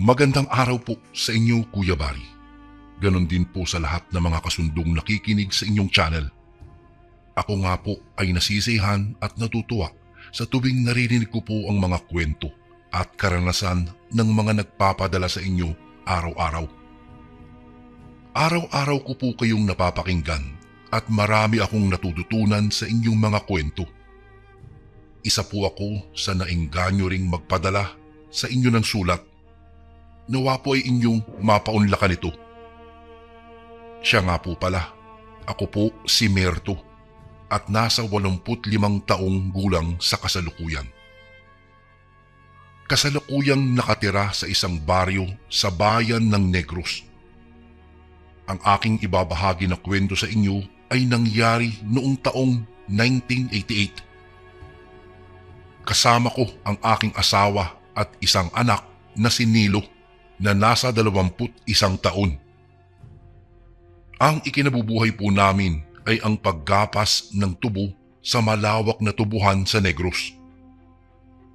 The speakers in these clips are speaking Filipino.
Magandang araw po sa inyo, Kuya Bari. Ganon din po sa lahat ng mga kasundong nakikinig sa inyong channel. Ako nga po ay nasisihan at natutuwa sa tuwing naririnig ko po ang mga kwento at karanasan ng mga nagpapadala sa inyo araw-araw. Araw-araw ko po kayong napapakinggan at marami akong natututunan sa inyong mga kwento. Isa po ako sa naengganyo ring magpadala sa inyo ng sulat. Nawa po ay inyong mapaunlakan ito. Siya nga po pala, ako po si Merto at nasa 85 taong gulang sa kasalukuyan. Kasalukuyang nakatira sa isang baryo sa bayan ng Negros. Ang aking ibabahagi na kwento sa inyo ay nangyari noong taong 1988. Kasama ko ang aking asawa at isang anak na si Nilo na nasa 21 taon. Ang ikinabubuhay po namin ay ang paggapas ng tubo sa malawak na tubuhan sa Negros.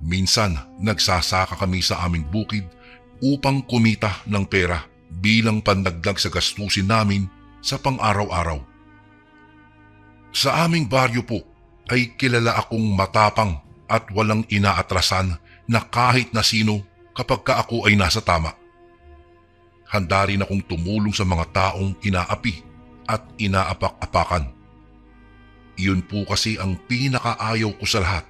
Minsan nagsasaka kami sa aming bukid upang kumita ng pera bilang pandagdag sa gastusin namin sa pang-araw-araw. Sa aming baryo po ay kilala akong matapang at walang inaatrasan na kahit na sino kapag ka ako ay nasa tama. Handa rin akong tumulong sa mga taong inaapi at inaapak-apakan. Iyon po kasi ang pinakaayaw ko sa lahat,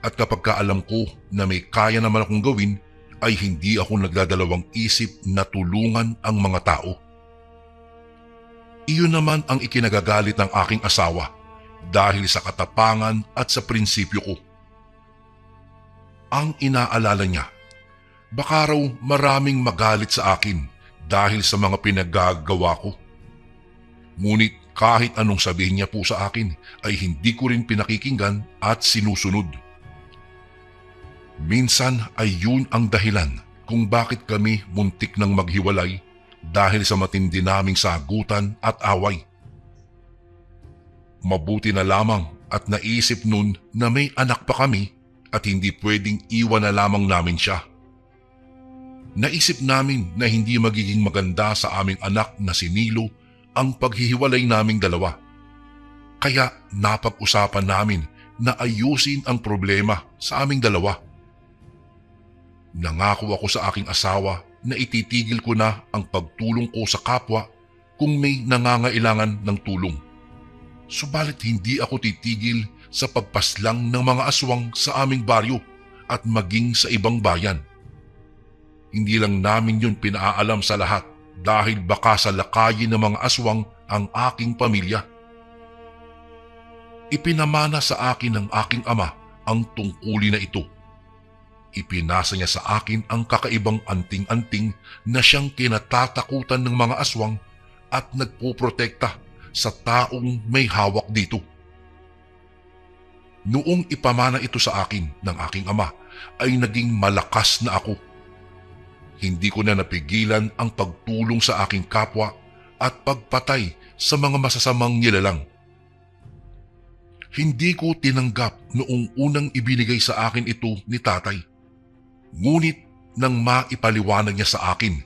at kapag kaalam ko na may kaya naman akong gawin ay hindi ako nagdadalawang isip na tulungan ang mga tao. Iyon naman ang ikinagagalit ng aking asawa dahil sa katapangan at sa prinsipyo ko. Ang inaalala niya, baka raw maraming magalit sa akin dahil sa mga pinaggagawa ko. Ngunit kahit anong sabihin niya po sa akin ay hindi ko rin pinakikinggan at sinusunod. Minsan ay yun ang dahilan kung bakit kami muntik nang maghiwalay dahil sa matindi naming sagutan at away. Mabuti na lamang at naisip nun na may anak pa kami at hindi pwedeng iwan na lamang namin siya. Naisip namin na hindi magiging maganda sa aming anak na si Nilo ang paghihiwalay naming dalawa. Kaya napag-usapan namin na ayusin ang problema sa aming dalawa. Nangako ako sa aking asawa na ititigil ko na ang pagtulong ko sa kapwa kung may nangangailangan ng tulong. Subalit hindi ako titigil sa pagpaslang ng mga aswang sa aming baryo at maging sa ibang bayan. Hindi lang namin yun pinaalam sa lahat dahil baka salakayin ng mga aswang ang aking pamilya. Ipinamana sa akin ng aking ama ang tungkulin na ito. Ipinasa niya sa akin ang kakaibang anting-anting na siyang kinatatakutan ng mga aswang at nagpoprotekta sa taong may hawak dito. Noong ipamana ito sa akin ng aking ama ay naging malakas na ako. Hindi ko na napigilan ang pagtulong sa aking kapwa at pagpatay sa mga masasamang nilalang. Hindi ko tinanggap noong unang ibinigay sa akin ito ni tatay. Ngunit nang maipaliwanag niya sa akin,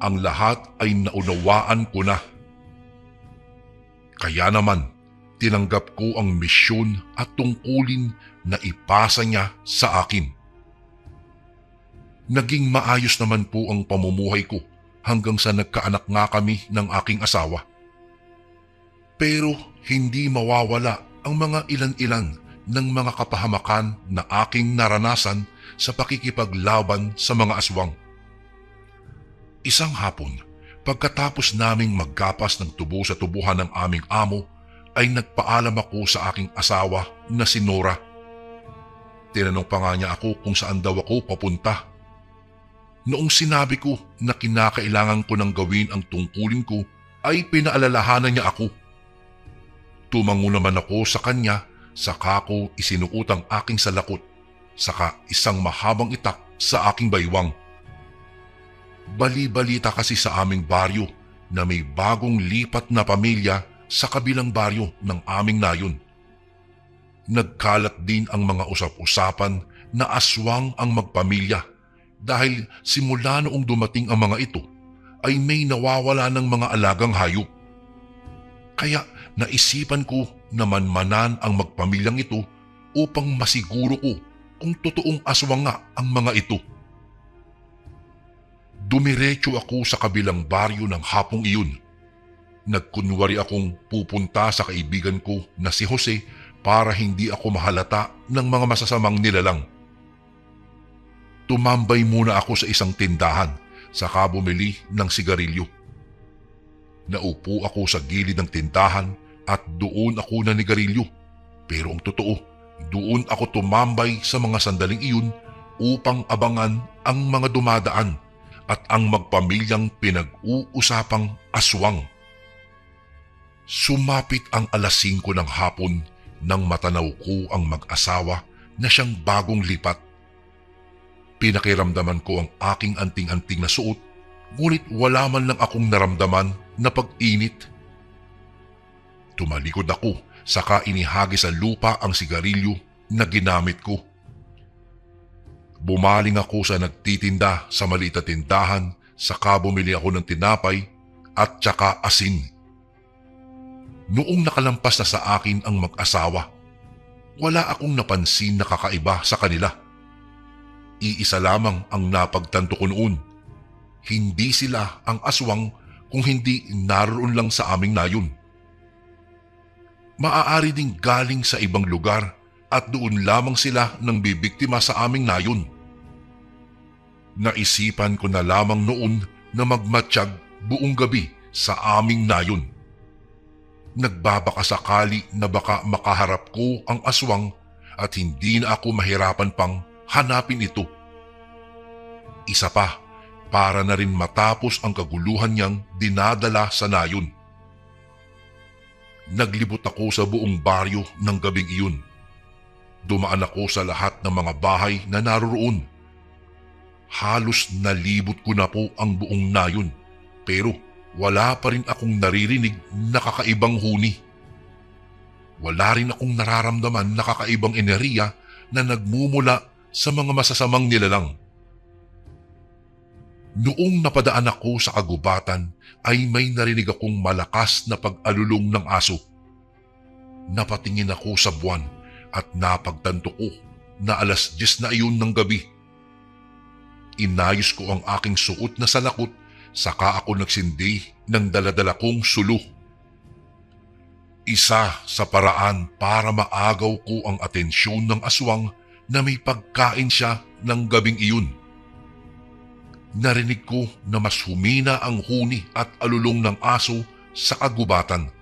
ang lahat ay naunawaan ko na. Kaya naman, tinanggap ko ang misyon at tungkulin na ipasa niya sa akin. Naging maayos naman po ang pamumuhay ko hanggang sa nagkaanak nga kami ng aking asawa. Pero hindi mawawala ang mga ilan-ilan ng mga kapahamakan na aking naranasan sa pakikipaglaban sa mga aswang. Isang hapon, pagkatapos naming maggapas ng tubo sa tubuhan ng aming amo, ay nagpaalam ako sa aking asawa na si Nora. Tinanong pa nga niya ako kung saan daw ako papunta. Noong sinabi ko na kinakailangan ko nang gawin ang tungkulin ko, ay pinaalalahanan niya ako. Tumango naman ako sa kanya, saka ko isinuot ang aking salakot, saka isang mahabang itak sa aking baywang. Bali-balita kasi sa aming baryo na may bagong lipat na pamilya sa kabilang baryo ng aming nayon. Nagkalat din ang mga usap-usapan na aswang ang magpamilya dahil simula noong dumating ang mga ito ay may nawawala ng mga alagang hayop. Kaya naisipan ko na manmanan ang magpamilyang ito upang masiguro ko kung totoong aswang nga ang mga ito. Dumiretso ako sa kabilang baryo ng hapong iyon. Nagkunwari akong pupunta sa kaibigan ko na si Jose para hindi ako mahalata ng mga masasamang nilalang. Tumambay muna ako sa isang tindahan saka bumili ng sigarilyo. Naupo ako sa gilid ng tindahan at doon ako nanigarilyo. Pero ang totoo, doon ako tumambay sa mga sandaling iyon upang abangan ang mga dumadaan at ang magpamilyang pinag-uusapang aswang. Sumapit ang alas 5 ng hapon nang matanaw ko ang mag-asawa na siyang bagong lipat. Pinakiramdaman ko ang aking anting-anting na suot, ngunit wala man lang akong naramdaman na pag-init. Tumalikod ako, saka inihagi sa lupa ang sigarilyo na ginamit ko. Bumaling ako sa nagtitinda sa maliit na tindahan, saka bumili ako ng tinapay at tsaka asin. Noong nakalampas na sa akin ang mag-asawa, wala akong napansin na kakaiba sa kanila. Iisa lamang ang napagtanto ko noon. Hindi sila ang aswang kung hindi naroon lang sa aming nayon. Maaari ding galing sa ibang lugar at doon lamang sila nang bibiktima sa aming nayon. Naisipan ko na lamang noon na magmatsyag buong gabi sa aming nayon. Nagbabaka sakali na baka makaharap ko ang aswang at hindi na ako mahirapan pang hanapin ito. Isa pa, para na rin matapos ang kaguluhan niyang dinadala sa nayon. Naglibot ako sa buong baryo ng gabing iyon. Dumaan ako sa lahat ng mga bahay na naroroon. Halos nalibot ko na po ang buong nayon, pero wala pa rin akong naririnig na kakaibang huni. Wala rin akong nararamdaman na kakaibang enerhiya na nagmumula sa mga masasamang nilalang. Noong napadaan ako sa kagubatan ay may narinig akong malakas na pag-alulong ng aso. Napatingin ako sa buwan at napagtanto ko na alas 10 na iyon ng gabi. Inayos ko ang aking suot na salakot, saka ako nagsindi ng daladala kong sulu. Isa sa paraan para maagaw ko ang atensyon ng aswang na may pagkain siya ng gabing iyon. Narinig ko na mas humina ang huni at alulong ng aso sa kagubatan.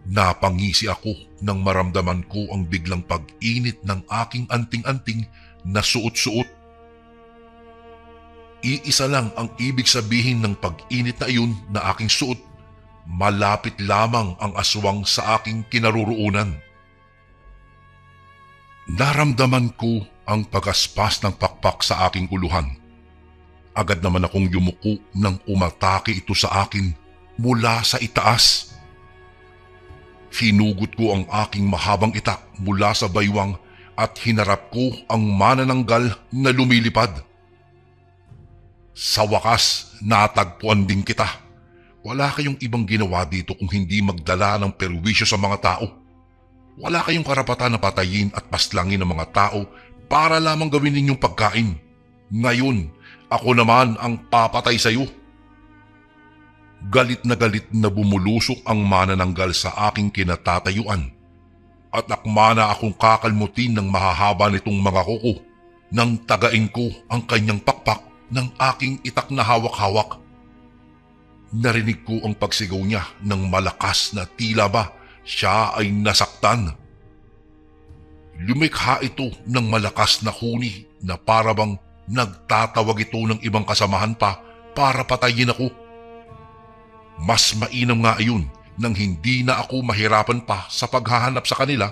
Napangisi ako nang maramdaman ko ang biglang pag-init ng aking anting-anting na suot-suot. Iisa lang ang ibig sabihin ng pag-init na iyon na aking suot. Malapit lamang ang aswang sa aking kinaroroonan. Naramdaman ko ang pagaspas ng pakpak sa aking uluhan. Agad naman akong yumuko nang umatake ito sa akin mula sa itaas. Hinugot ko ang aking mahabang itak mula sa baywang at hinarap ko ang manananggal na lumilipad. Sa wakas, natagpuan din kita. Wala kayong ibang ginawa dito kung hindi magdala ng perwisyo sa mga tao. Wala kayong karapatan na patayin at paslangin ng mga tao para lamang gawin ninyong pagkain. Ngayon, ako naman ang papatay sa iyo. Galit na bumulusok ang manananggal sa aking kinatatayuan. At akma na akong kakalmutin ng mahahaba nitong mga kuko nang tagain ko ang kanyang pakpak ng aking itak na hawak-hawak. Narinig ko ang pagsigaw niya ng malakas na tila ba siya ay nasaktan. Lumikha ito ng malakas na huni na parabang nagtatawag ito ng ibang kasamahan pa para patayin ako. Mas mainam nga iyon nang hindi na ako mahirapan pa sa paghahanap sa kanila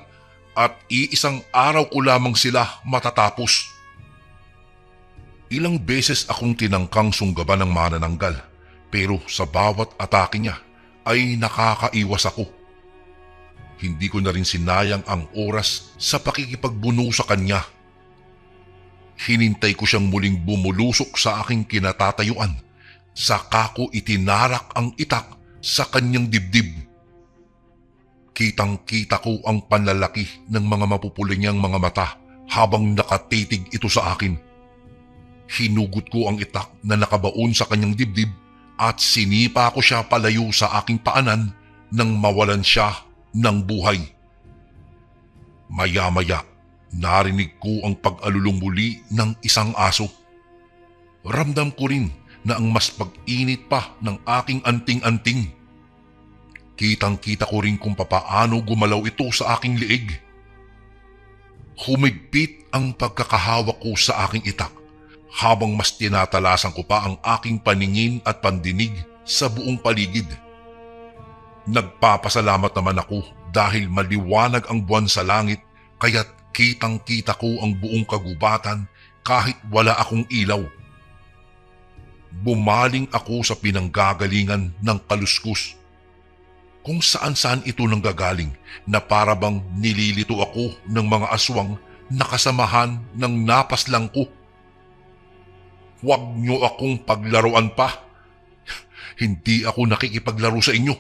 at iisang araw ko lamang sila matatapos. Ilang beses akong tinangkang sunggaban ng manananggal, pero sa bawat atake niya ay nakakaiwas ako. Hindi ko na rin sinayang ang oras sa pakikipagbuno sa kanya. Hinintay ko siyang muling bumulusok sa aking kinatatayuan. Saka ko itinarak ang itak sa kanyang dibdib. Kitang-kita ko ang panlalaki ng mga mapupuli niyang mga mata habang nakatitig ito sa akin. Hinugot ko ang itak na nakabaon sa kanyang dibdib at sinipa ko siya palayo sa aking paanan nang mawalan siya ng buhay. Maya-maya, narinig ko ang pag-alulong muli ng isang aso. Ramdam ko rin na ang mas pag-init pa ng aking anting-anting. Kitang-kita ko rin kung papaano gumalaw ito sa aking liig. Humigpit ang pagkakahawak ko sa aking itak habang mas tinatalasan ko pa ang aking paningin at pandinig sa buong paligid. Nagpapasalamat naman ako dahil maliwanag ang buwan sa langit kaya't kitang-kita ko ang buong kagubatan kahit wala akong ilaw. Bumaling ako sa pinanggagalingan ng kaluskus. Kung saan-saan ito nanggagaling na para bang nililito ako ng mga aswang na kasamahan ng napaslang ko. Huwag niyo akong paglaruan pa. Hindi ako nakikipaglaro sa inyo.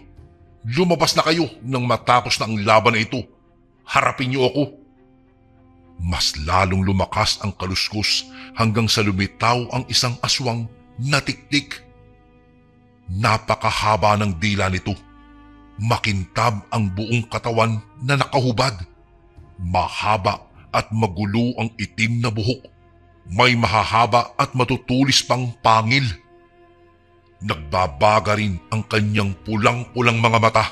Lumabas na kayo nang matapos na ang laban na ito. Harapin niyo ako. Mas lalong lumakas ang kaluskus hanggang sa lumitaw ang isang aswang na tiktik. Napakahaba ng dila nito. Makintab ang buong katawan na nakahubad. Mahaba at magulo ang itim na buhok. May mahahaba at matutulis pang pangil. Nagbabaga rin ang kanyang pulang-pulang mga mata.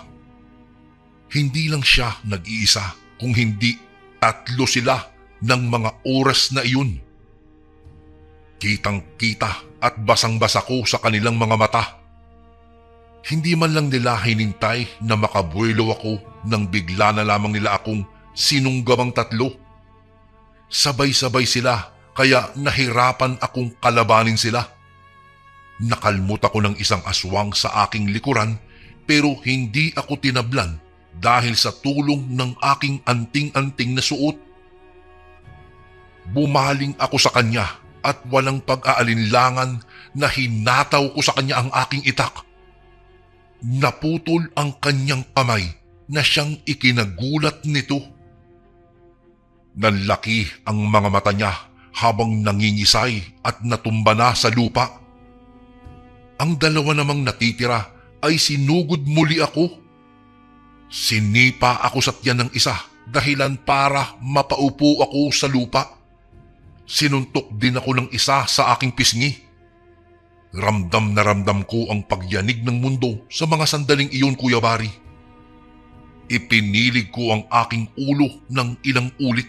Hindi lang siya nag-iisa kung hindi 3 sila ng mga oras na iyon. Kitang-kita at basang-basa ko sa kanilang mga mata. Hindi man lang nila hinintay na makabuelo ako nang bigla na lamang nila akong sinunggabang 3. Sabay-sabay sila kaya nahirapan akong kalabanin sila. Nakalmot ako ng isang aswang sa aking likuran pero hindi ako tinablan dahil sa tulong ng aking anting-anting na suot. Bumaling ako sa kanya at walang pag-aalinlangan na hinataw ko sa kanya ang aking itak. Naputol ang kanyang kamay na siyang ikinagulat nito. Nanlaki ang mga mata niya habang nangingisay at natumba na sa lupa. Ang 2 namang natitira ay sinugod muli ako. Sinipa ako sa tiyan ng isa dahilan para mapaupo ako sa lupa. Sinuntok din ako ng isa sa aking pisngi. Ramdam na ramdam ko ang pagyanig ng mundo sa mga sandaling iyon, Kuya Bari. Ipinilig ko ang aking ulo ng ilang ulit.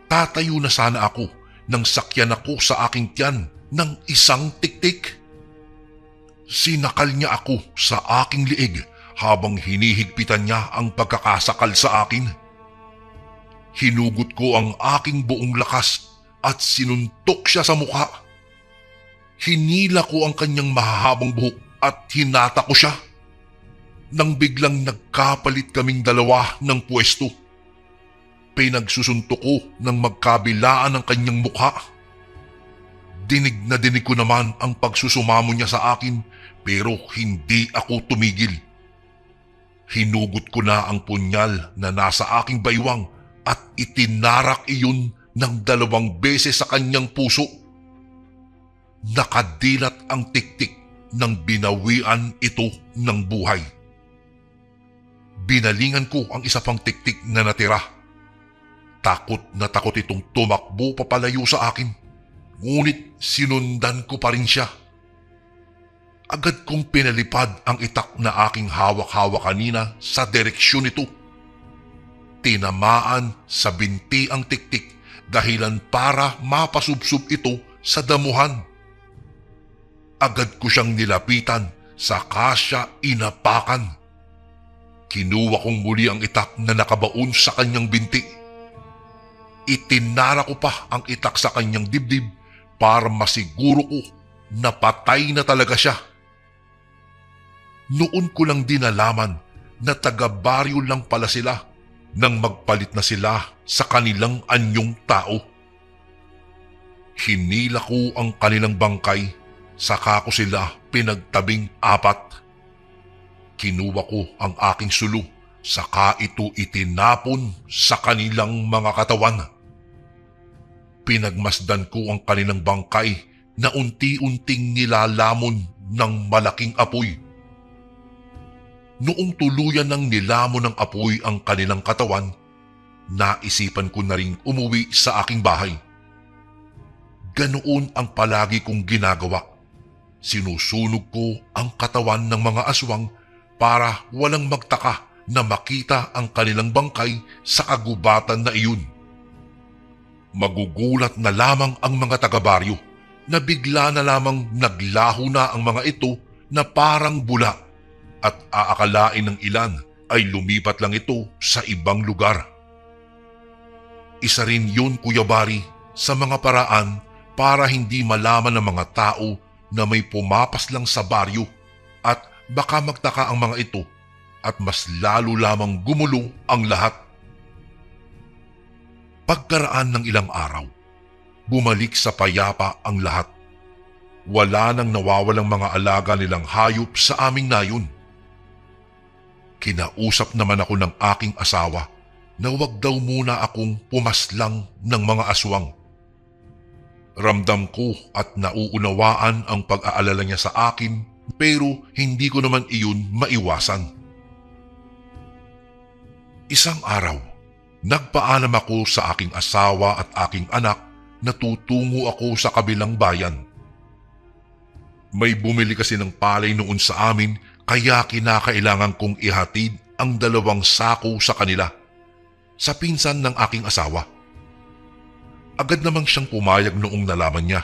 Tatayo na sana ako nang sakyan ako sa aking tiyan ng isang tiktik. Sinakal niya ako sa aking liig habang hinihigpitan niya ang pagkakasakal sa akin. Hinugot ko ang aking buong lakas at sinuntok siya sa mukha. Hinila ko ang kanyang mahahabang buhok at hinata ko siya. Nang biglang nagkapalit kaming 2 ng pwesto. Pinagsusuntok ko ng magkabilaan ang kanyang mukha. Dinig na dinig ko naman ang pagsusumamo niya sa akin pero hindi ako tumigil. Hinugot ko na ang punyal na nasa aking baywang at itinarak iyon ng 2 beses sa kanyang puso. Nakadilat ang tiktik nang binawian ito ng buhay. Binalingan ko ang isa pang tiktik na natira. Takot na takot itong tumakbo papalayo sa akin. Ngunit sinundan ko pa rin siya. Agad kong pinalipad ang itak na aking hawak-hawak kanina sa direksyon nito. Tinamaan sa binti ang tiktik dahilan para mapasubsob ito sa damuhan. Agad ko siyang nilapitan saka siya inapakan. Kinuha kong muli ang itak na nakabaon sa kanyang binti. Itinara ko pa ang itak sa kanyang dibdib para masiguro ko na patay na talaga siya. Noon ko lang din nalaman na taga-baryo lang pala sila nang magpalit na sila sa kanilang anyong tao. Hinila ko ang kanilang bangkay, saka ko sila pinagtabing apat. Kinuha ko ang aking sulo, saka ito itinapon sa kanilang mga katawan. Pinagmasdan ko ang kanilang bangkay na unti-unting nilalamon ng malaking apoy. Noong tuluyan ng nilamon ng apoy ang kanilang katawan, naisipan ko na ring umuwi sa aking bahay. Ganoon ang palagi kong ginagawa. Sinusunog ko ang katawan ng mga aswang para walang magtaka na makita ang kanilang bangkay sa kagubatan na iyon. Magugulat na lamang ang mga taga-baryo na bigla na lamang naglaho na ang mga ito na parang bula at aakalain ng ilan ay lumipat lang ito sa ibang lugar. Isa rin yun, Kuya Bari, sa mga paraan para hindi malaman ng mga tao na may pumapas lang sa baryo at baka magtaka ang mga ito at mas lalo lamang gumulo ang lahat. Pagkaraan ng ilang araw, bumalik sa payapa ang lahat. Wala nang nawawalang mga alaga nilang hayop sa aming nayon. Kinausap naman ako ng aking asawa na huwag daw muna akong pumaslang ng mga aswang. Ramdam ko at nauunawaan ang pag-aalala niya sa akin, pero hindi ko naman iyon maiwasan. Isang araw, nagpaalam ako sa aking asawa at aking anak na tutungo ako sa kabilang bayan. May bumili kasi ng palay noon sa amin, kaya kinakailangan kong ihatid ang 2 sako sa kanila, sa pinsan ng aking asawa. Agad namang siyang pumayag noong nalaman niya.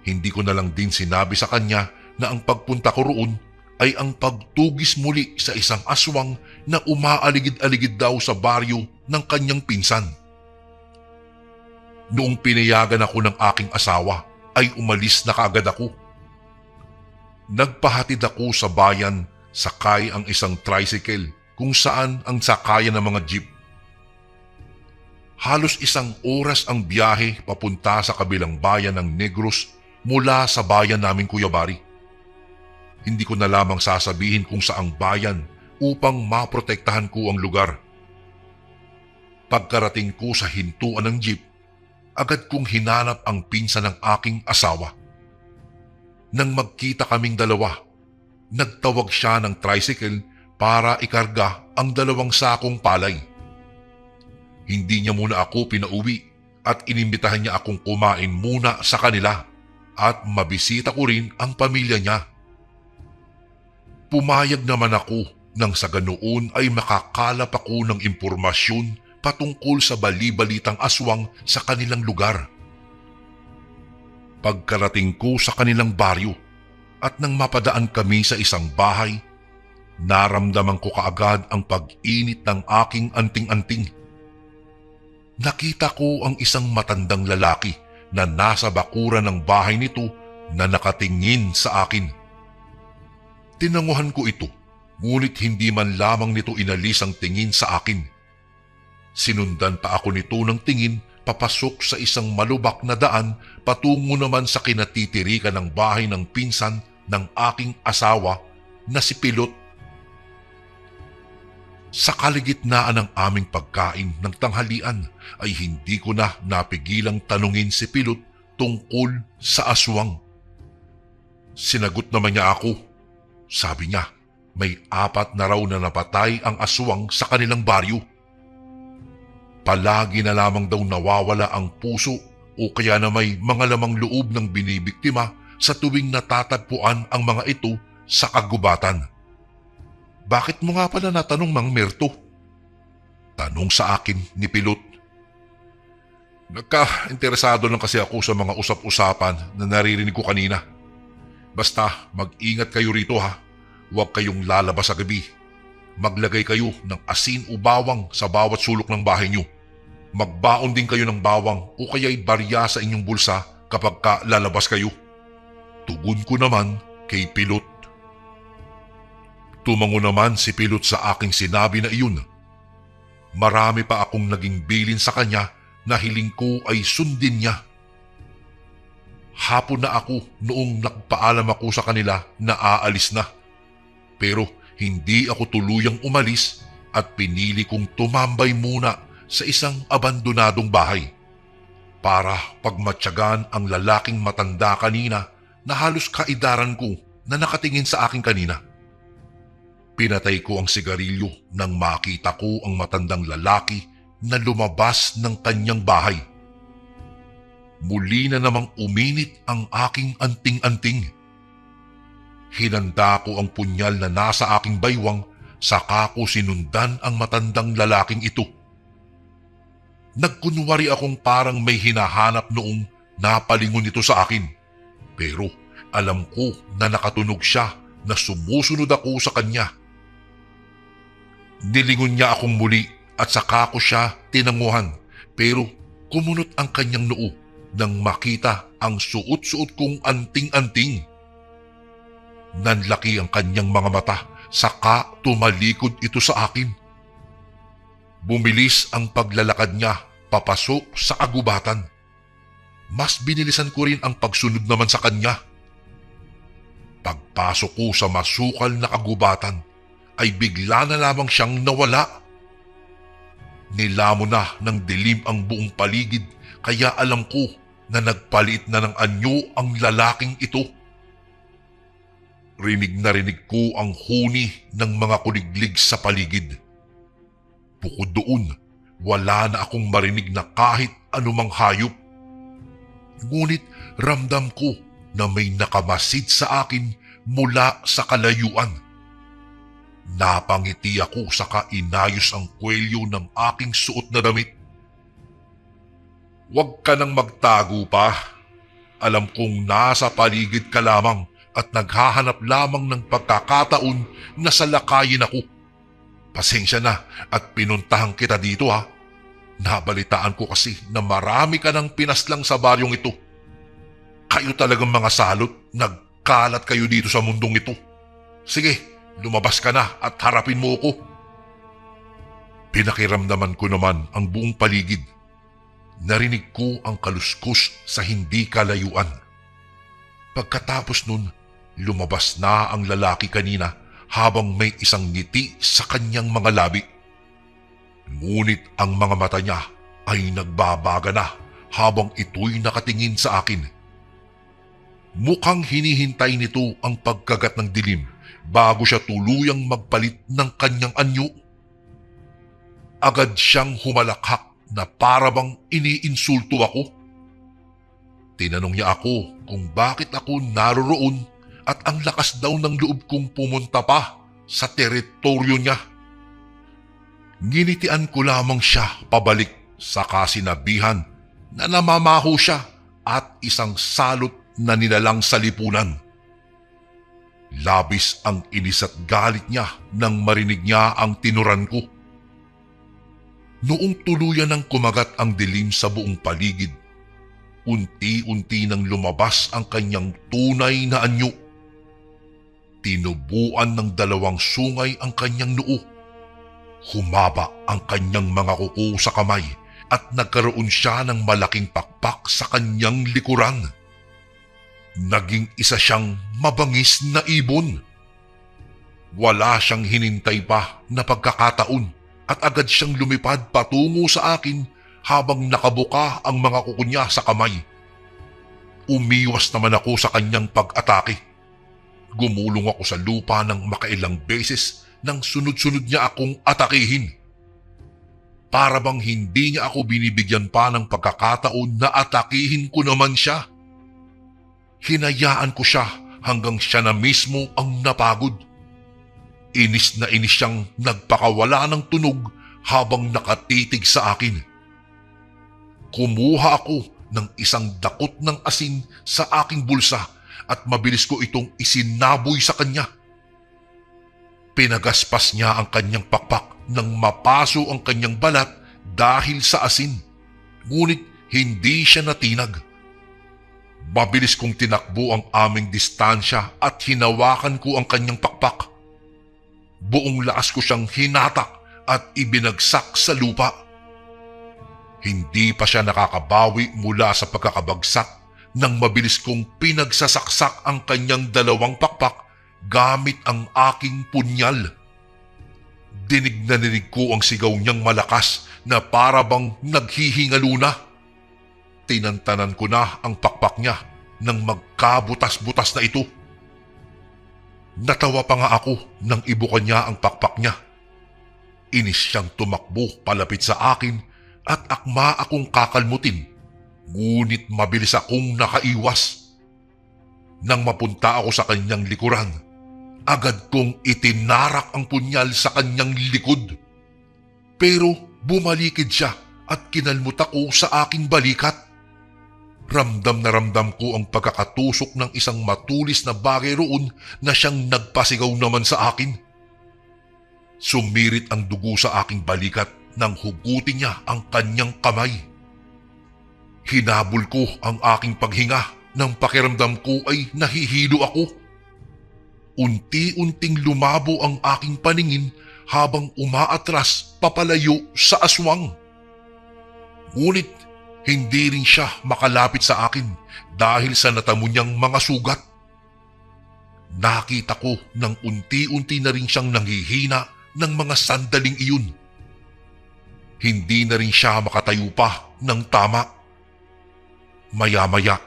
Hindi ko na lang din sinabi sa kanya na ang pagpunta ko roon ay ang pagtugis muli sa isang aswang na umaaligid-aligid daw sa baryo ng kanyang pinsan. Noong pinayagan ako ng aking asawa ay umalis na kaagad ako. Nagpahatid ako sa bayan, sakay ang isang tricycle kung saan ang sakayan ng mga jeep. Halos 1 oras ang biyahe papunta sa kabilang bayan ng Negros mula sa bayan namin, Kuya Bari. Hindi ko na lamang sasabihin kung saang bayan upang maprotektahan ko ang lugar. Pagkarating ko sa hintuan ng jeep, agad kong hinanap ang pinsan ng aking asawa. Nang magkita kaming dalawa, nagtawag siya ng tricycle para ikarga ang 2 sakong palay. Hindi niya muna ako pinauwi at inimbitahan niya akong kumain muna sa kanila at mabisita ko rin ang pamilya niya. Pumayag naman ako nang sa ganoon ay makakalap ako ng impormasyon patungkol sa bali-balitang aswang sa kanilang lugar. Pagkarating ko sa kanilang baryo at nang mapadaan kami sa isang bahay, naramdaman ko kaagad ang pag-init ng aking anting-anting. Nakita ko ang isang matandang lalaki na nasa bakuran ng bahay nito na nakatingin sa akin. Tinanguhan ko ito, ngunit hindi man lamang nito inalis ang tingin sa akin. Sinundan pa ako nito ng tingin papasok sa isang malubak na daan patungo naman sa kinatitirikan ng bahay ng pinsan ng aking asawa na si Pilot. Sa kaligitnaan ng aming pagkain ng tanghalian ay hindi ko na napigilang tanungin si Pilot tungkol sa aswang. Sinagot naman niya ako. Sabi niya, may 4 na raw na napatay ang aswang sa kanilang baryo. Palagi na lamang daw nawawala ang puso o kaya na may mga lamang loob ng binibiktima sa tuwing natatagpuan ang mga ito sa kagubatan. Bakit mo nga pala natanong, Mang Merto? Tanong sa akin ni Pilot. Nagka-interesado lang kasi ako sa mga usap-usapan na naririnig ko kanina. Basta mag-ingat kayo rito ha. Huwag kayong lalabas sa gabi. Maglagay kayo ng asin o bawang sa bawat sulok ng bahay niyo. Magbaon din kayo ng bawang o kaya'y barya sa inyong bulsa kapag lalabas kayo. Tugon ko naman kay Pilot. Tumango naman si Pilot sa aking sinabi na iyon. Marami pa akong naging bilin sa kanya na hiling ko ay sundin niya. Hapon na ako noong nagpaalam ako sa kanila na aalis na. Pero hindi ako tuluyang umalis at pinili kong tumambay muna sa isang abandonadong bahay para pagmatyagan ang lalaking matanda kanina na halos kaedaran ko na nakatingin sa akin kanina. Pinatay ko ang sigarilyo nang makita ko ang matandang lalaki na lumabas ng kanyang bahay. Muli na namang uminit ang aking anting-anting. Hinanda ko ang punyal na nasa aking baywang, saka ko sinundan ang matandang lalaking ito. Nagkunwari akong parang may hinahanap noong napalingon ito sa akin. Pero alam ko na nakatunog siya na sumusunod ako sa kanya. Nilingon niya akong muli at saka ko siya tinanguhan, pero kumunot ang kanyang noo nang makita ang suot-suot kong anting-anting. Nanlaki ang kanyang mga mata, saka tumalikod ito sa akin. Bumilis ang paglalakad niya papasok sa agubatan. Mas binilisan ko rin ang pagsunod naman sa kanya. Pagpasok ko sa masukal na agubatan, ay bigla na lamang siyang nawala. Nilamon na ng dilim ang buong paligid, kaya alam ko na nagpalit na ng anyo ang lalaking ito. Rinig na rinig ko ang huni ng mga kuliglig sa paligid. Bukod doon, wala na akong marinig na kahit anumang hayop. Ngunit ramdam ko na may nakamasid sa akin mula sa kalayuan. Napangiti ako saka inayos ang kwelyo ng aking suot na damit. Huwag ka nang magtago pa. Alam kong nasa paligid ka lamang at naghahanap lamang ng pagkakataon na salakayin ako. Pasensya na at pinuntahan kita dito ha. Nabalitaan ko kasi na marami ka nang pinaslang sa baryong ito. Kayo talagang mga salot, nagkalat kayo dito sa mundong ito. Sige, lumabas ka na at harapin mo ako. Pinakiramdaman ko naman ang buong paligid. Narinig ko ang kaluskos sa hindi kalayuan. Pagkatapos nun, lumabas na ang lalaki kanina habang may isang ngiti sa kanyang mga labi. Ngunit ang mga mata niya ay nagbabaga na habang ito'y nakatingin sa akin. Mukhang hinihintay nito ang pagkagat ng dilim bago siya tuluyang magpalit ng kanyang anyo. Agad siyang humalakhak na para bang iniinsulto ako. Tinanong niya ako kung bakit ako naroroon at ang lakas daw ng loob kong pumunta pa sa teritoryo niya. Ginitian ko lamang siya pabalik, saka sinabihan na namamaho siya at isang salot na nilalang sa lipunan. Labis ang inis at galit niya nang marinig niya ang tinuran ko. Noong tuluyan ng kumagat ang dilim sa buong paligid, unti-unti nang lumabas ang kanyang tunay na anyo. Tinubuan ng 2 sungay ang kanyang noo. Humaba ang kanyang mga kuko sa kamay at nagkaroon siya ng malaking pakpak sa kanyang likuran. Naging isa siyang mabangis na ibon. Wala siyang hinintay pa na pagkakataon at agad siyang lumipad patungo sa akin habang nakabuka ang mga kuko niya sa kamay. Umiwas naman ako sa kanyang pag-atake. Gumulong ako sa lupa ng makailang beses nang sunod-sunod niya akong atakihin. Para bang hindi niya ako binibigyan pa ng pagkakataon na atakihin ko naman siya. Hinayaan ko siya hanggang siya na mismo ang napagod. Inis na inis siyang nagpakawala ng tunog habang nakatitig sa akin. Kumuha ako ng isang dakot ng asin sa aking bulsa at mabilis ko itong isinaboy sa kanya. Pinagaspas niya ang kanyang pakpak nang mapaso ang kanyang balat dahil sa asin. Ngunit hindi siya natinag. Mabilis kong tinakbo ang aming distansya at hinawakan ko ang kanyang pakpak. Buong lakas ko siyang hinatak at ibinagsak sa lupa. Hindi pa siya nakakabawi mula sa pagkakabagsak nang mabilis kong pinagsasaksak ang kanyang dalawang pakpak gamit ang aking punyal. Dinig na dinig ko ang sigaw niyang malakas na para bang naghihingalo na. Tinantanan ko na ang pakpak niya nang magkabutas-butas na ito. Natawa pa nga ako nang ibukan niya ang pakpak niya. Inis siyang tumakbo palapit sa akin at akma akong kakalmutin, ngunit mabilis akong nakaiwas. Nang mapunta ako sa kanyang likuran, agad kong itinarak ang punyal sa kanyang likod. Pero bumalikid siya at kinalmot ako sa aking balikat. Ramdam na ramdam ko ang pagkakatusok ng isang matulis na bagay roon na siyang nagpasigaw naman sa akin. Sumirit ang dugo sa aking balikat nang hugutin niya ang kanyang kamay. Hinabol ko ang aking paghinga nang pakiramdam ko ay nahihilo ako. Unti-unting lumabo ang aking paningin habang umaatras papalayo sa aswang. Ngunit hindi rin siya makalapit sa akin dahil sa natamo niyang mga sugat. Nakita ko nang unti-unti na rin siyang nanghihina ng mga sandaling iyon. Hindi na rin siya makatayo pa ng tama. Maya-maya,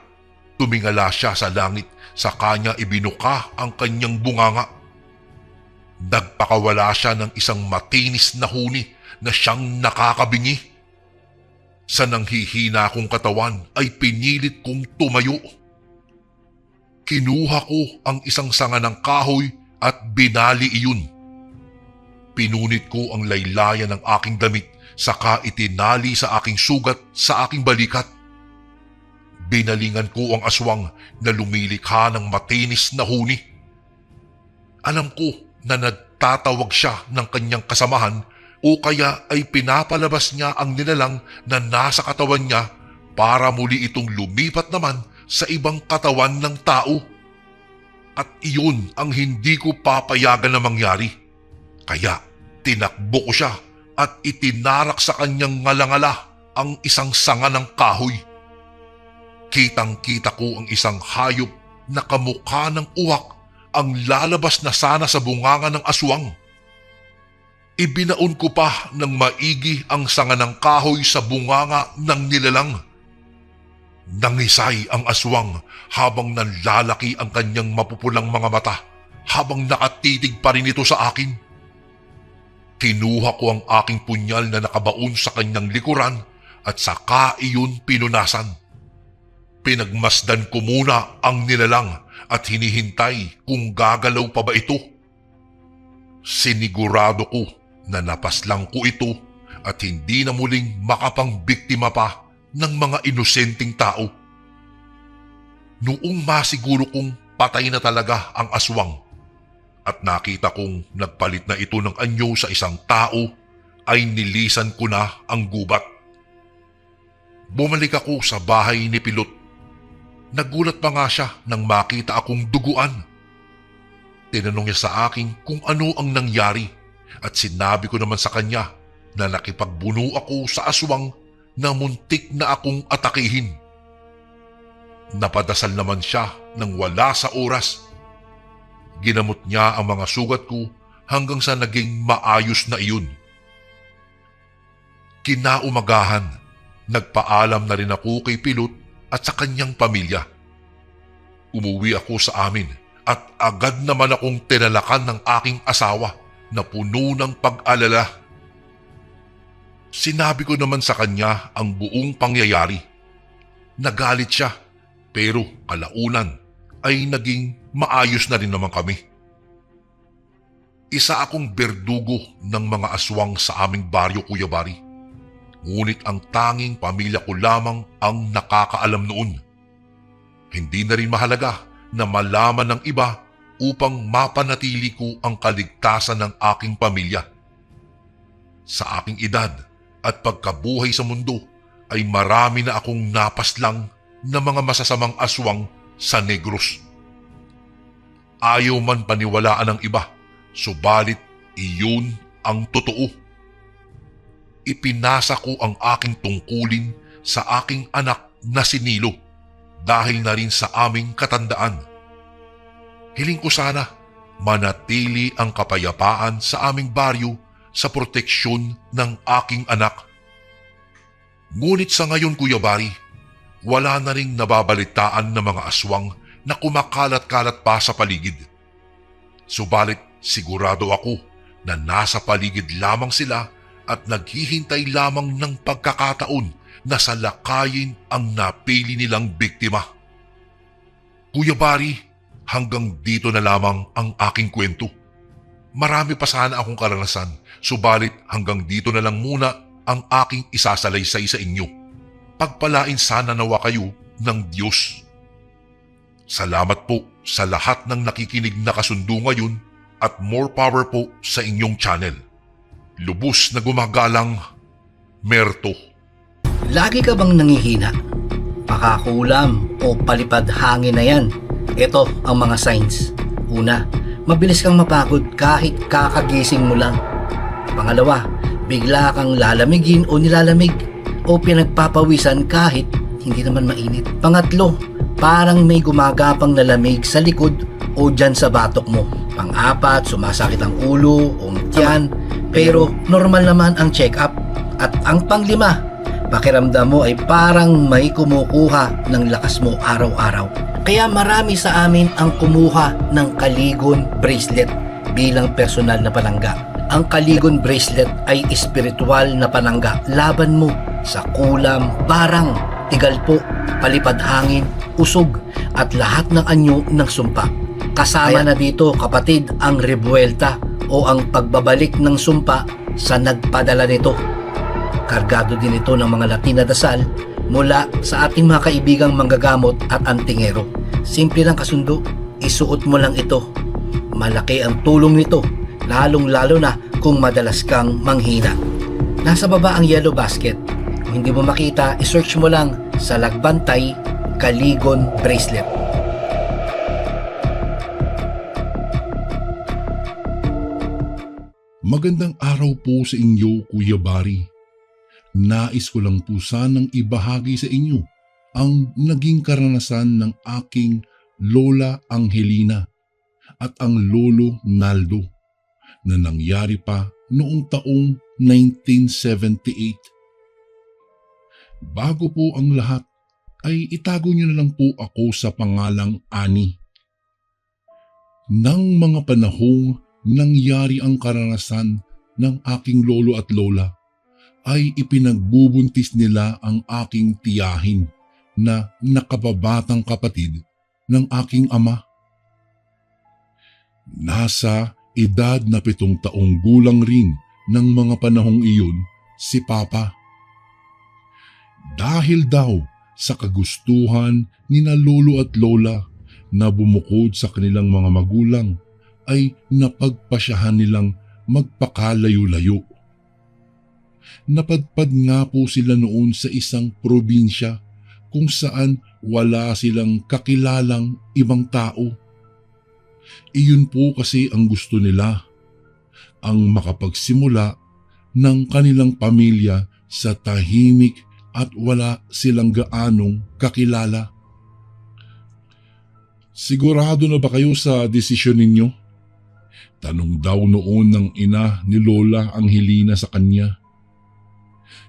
tumingala siya sa langit sa kanya ibinuka ang kanyang bunganga. Nagpakawala siya ng isang matinis na huni na siyang nakakabingi. Sa nanghihina kong katawan ay pinilit kong tumayo. Kinuha ko ang isang sanga ng kahoy at binali iyon. Pinunit ko ang laylayan ng aking damit saka itinali sa aking sugat sa aking balikat. Binalingan ko ang aswang na lumilikha ng matinis na huni. Alam ko na nagtatawag siya ng kanyang kasamahan o kaya ay pinapalabas niya ang nilalang na nasa katawan niya para muli itong lumipat naman sa ibang katawan ng tao. At iyon ang hindi ko papayagan na mangyari. Kaya tinakbo ko siya at itinarak sa kanyang ngalangala ang isang sanga ng kahoy. Kitang-kita ko ang isang hayop na kamukha ng uwak ang lalabas na sana sa bunganga ng aswang. Ibinaon ko pa ng maigi ang sanga ng kahoy sa bunganga ng nilalang. Nangisay ang aswang habang nanlalaki ang kanyang mapupulang mga mata habang nakatitig pa rin ito sa akin. Kinuha ko ang aking punyal na nakabaon sa kanyang likuran at saka iyon pinunasan. Pinagmasdan ko muna ang nilalang at hinihintay kung gagalaw pa ba ito. Sinigurado ko na napaslang ko ito at hindi na muling makapangbiktima pa ng mga inosenteng tao. Noong masiguro kong patay na talaga ang aswang at nakita kong nagpalit na ito ng anyo sa isang tao, ay nilisan ko na ang gubat. Bumalik ako sa bahay ni Pilot. Nagulat pa nga siya nang makita akong duguan. Tinanong niya sa akin kung ano ang nangyari at sinabi ko naman sa kanya na nakipagbuno ako sa aswang na muntik na akong atakihin. Napadasal naman siya nang wala sa oras. Ginamot niya ang mga sugat ko hanggang sa naging maayos na iyon. Kinaumagahan, nagpaalam na rin ako kay Pilot at sa kanyang pamilya. Umuwi ako sa amin at agad naman akong tinalakan ng aking asawa na puno ng pag-alala. Sinabi ko naman sa kanya ang buong pangyayari. Nagalit siya, pero kalaunan ay naging maayos na rin naman kami. Isa akong berdugo ng mga aswang sa aming baryo, Kuya Bari. Ngunit ang tanging pamilya ko lamang ang nakakaalam noon. Hindi na rin mahalaga na malaman ng iba upang mapanatili ko ang kaligtasan ng aking pamilya. Sa aking edad at pagkabuhay sa mundo ay marami na akong napaslang na mga masasamang aswang sa Negros. Ayaw man paniwalaan ng iba, subalit iyon ang totoo. Ipinasa ko ang aking tungkulin sa aking anak na si Nilo dahil na rin sa aming katandaan. Hiling ko sana manatili ang kapayapaan sa aming baryo sa proteksyon ng aking anak. Ngunit sa ngayon, Kuya Bari, wala na ring nababalitaan na mga aswang na kumakalat-kalat pa sa paligid. Subalit sigurado ako na nasa paligid lamang sila at naghihintay lamang ng pagkakataon na salakayin ang napili nilang biktima. Kuya Bari, hanggang dito na lamang ang aking kwento. Marami pa sana akong karanasan, subalit hanggang dito na lang muna ang aking isasalaysay sa inyo. Pagpalain sana nawa kayo ng Diyos. Salamat po sa lahat ng nakikinig na kasundo ngayon at more power po sa inyong channel. Lubos na gumagalang, Merto. Lagi ka bang nangihina? Pakakulam o palipad hangin na yan? Ito ang mga signs. Una, mabilis kang mapagod kahit kakagising mo lang. Pangalawa, bigla kang lalamigin o nilalamig o pinagpapawisan kahit hindi naman mainit. Pangatlo, parang may gumagapang na lamig sa likod o dyan sa batok mo. Pang-apat, sumasakit ang ulo o tiyan pero normal naman ang check-up. At ang panglima, pakiramdam mo ay parang may kumukuha ng lakas mo araw-araw. Kaya marami sa amin ang kumuha ng Kaligon Bracelet bilang personal na panangga. Ang Kaligon Bracelet ay espiritual na panangga laban mo sa kulam, barang, tigalpo, palipad hangin, usog at lahat ng anyo ng sumpa. Kasama na dito, kapatid, ang rebuelta o ang pagbabalik ng sumpa sa nagpadala nito. Kargado din ito ng mga Latin na dasal mula sa ating mga kaibigang manggagamot at antingero. Simple lang kasundo, isuot mo lang ito. Malaki ang tulong nito, lalong-lalo na kung madalas kang manghina. Nasa baba ang yellow basket. Kung hindi mo makita, isearch mo lang sa Lagbantay Kaligon Bracelet. Magandang araw po sa inyo, Kuya Bari. Nais ko lang po sanang ibahagi sa inyo ang naging karanasan ng aking Lola Angelina at ang Lolo Naldo na nangyari pa noong taong 1978. Bago po ang lahat, ay itago niyo na lang po ako sa pangalang Ani. Nang mga panahong nangyari ang karanasan ng aking lolo at lola, ay ipinagbubuntis nila ang aking tiyahin na nakababatang kapatid ng aking ama. Nasa edad na 7 taong gulang rin ng mga panahong iyon si Papa. Dahil daw sa kagustuhan ni na lolo at lola na bumukod sa kanilang mga magulang, ay napagpasyahan nilang magpakalayo-layo. Napadpad nga po sila noon sa isang probinsya kung saan wala silang kakilalang ibang tao. Iyon po kasi ang gusto nila, ang makapagsimula ng kanilang pamilya sa tahimik at wala silang gaanong kakilala. Sigurado na ba kayo sa desisyon ninyo? Tanong daw noon ng ina ni Lola Angelina sa kanya.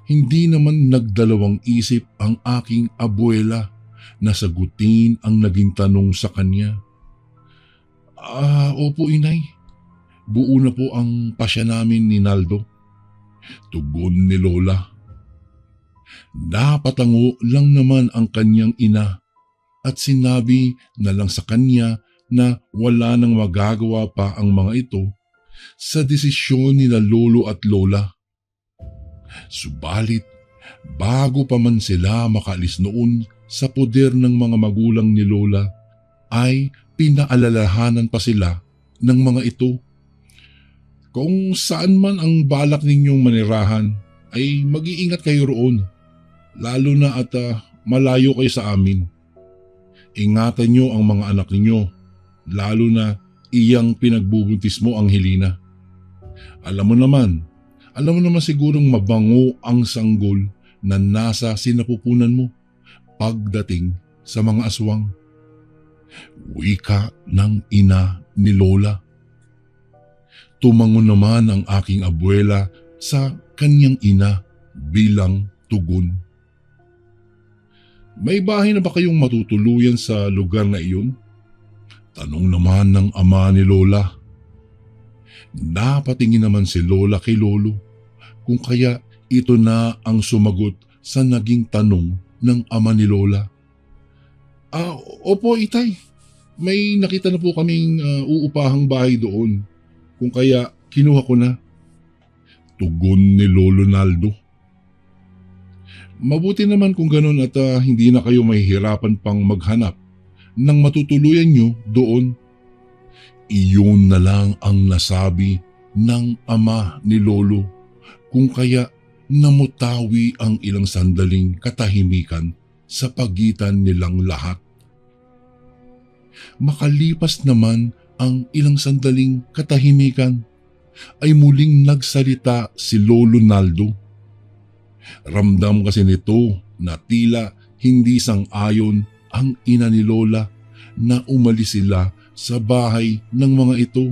Hindi naman nagdalawang isip ang aking abuela na sagutin ang naging tanong sa kanya. Opo inay, buo na po ang pasya namin ni Naldo. Tugon ni Lola. Napatango lang naman ang kanyang ina at sinabi na lang sa kanya na wala nang magagawa pa ang mga ito sa desisyon ni na lolo at lola. Subalit, bago pa man sila makaalis noon sa poder ng mga magulang ni Lola, ay pinaalalahanan pa sila ng mga ito. Kung saan man ang balak ninyong manirahan, ay mag-iingat kayo roon, lalo na at malayo kayo sa amin. Ingatan nyo ang mga anak ninyo, lalo na iyang pinagbubuntis mo, Angelina. Alam mo naman sigurong mabango ang sanggol na nasa sinapupunan mo pagdating sa mga aswang. Wika ng ina ni Lola. Tumango naman ang aking abuela sa kanyang ina bilang tugon. May bahay na ba kayong matutuluyan sa lugar na iyon? Tanong naman ng ama ni Lola. Napatingin naman si Lola kay Lolo kung kaya ito na ang sumagot sa naging tanong ng ama ni Lola. Opo itay, may nakita na po kaming uupahang bahay doon kung kaya kinuha ko na. Tugon ni Lolo Naldo. Mabuti naman kung ganun at hindi na kayo mahihirapan pang maghanap ng matutuluyan nyo doon. Iyon na lang ang nasabi ng ama ni Lolo kung kaya namutawi ang ilang sandaling katahimikan sa pagitan nilang lahat. Makalipas naman ang ilang sandaling katahimikan ay muling nagsalita si Lolo Naldo. Ramdam kasi nito na tila hindi sang-ayon ang ina ni Lola na umalis sila sa bahay ng mga ito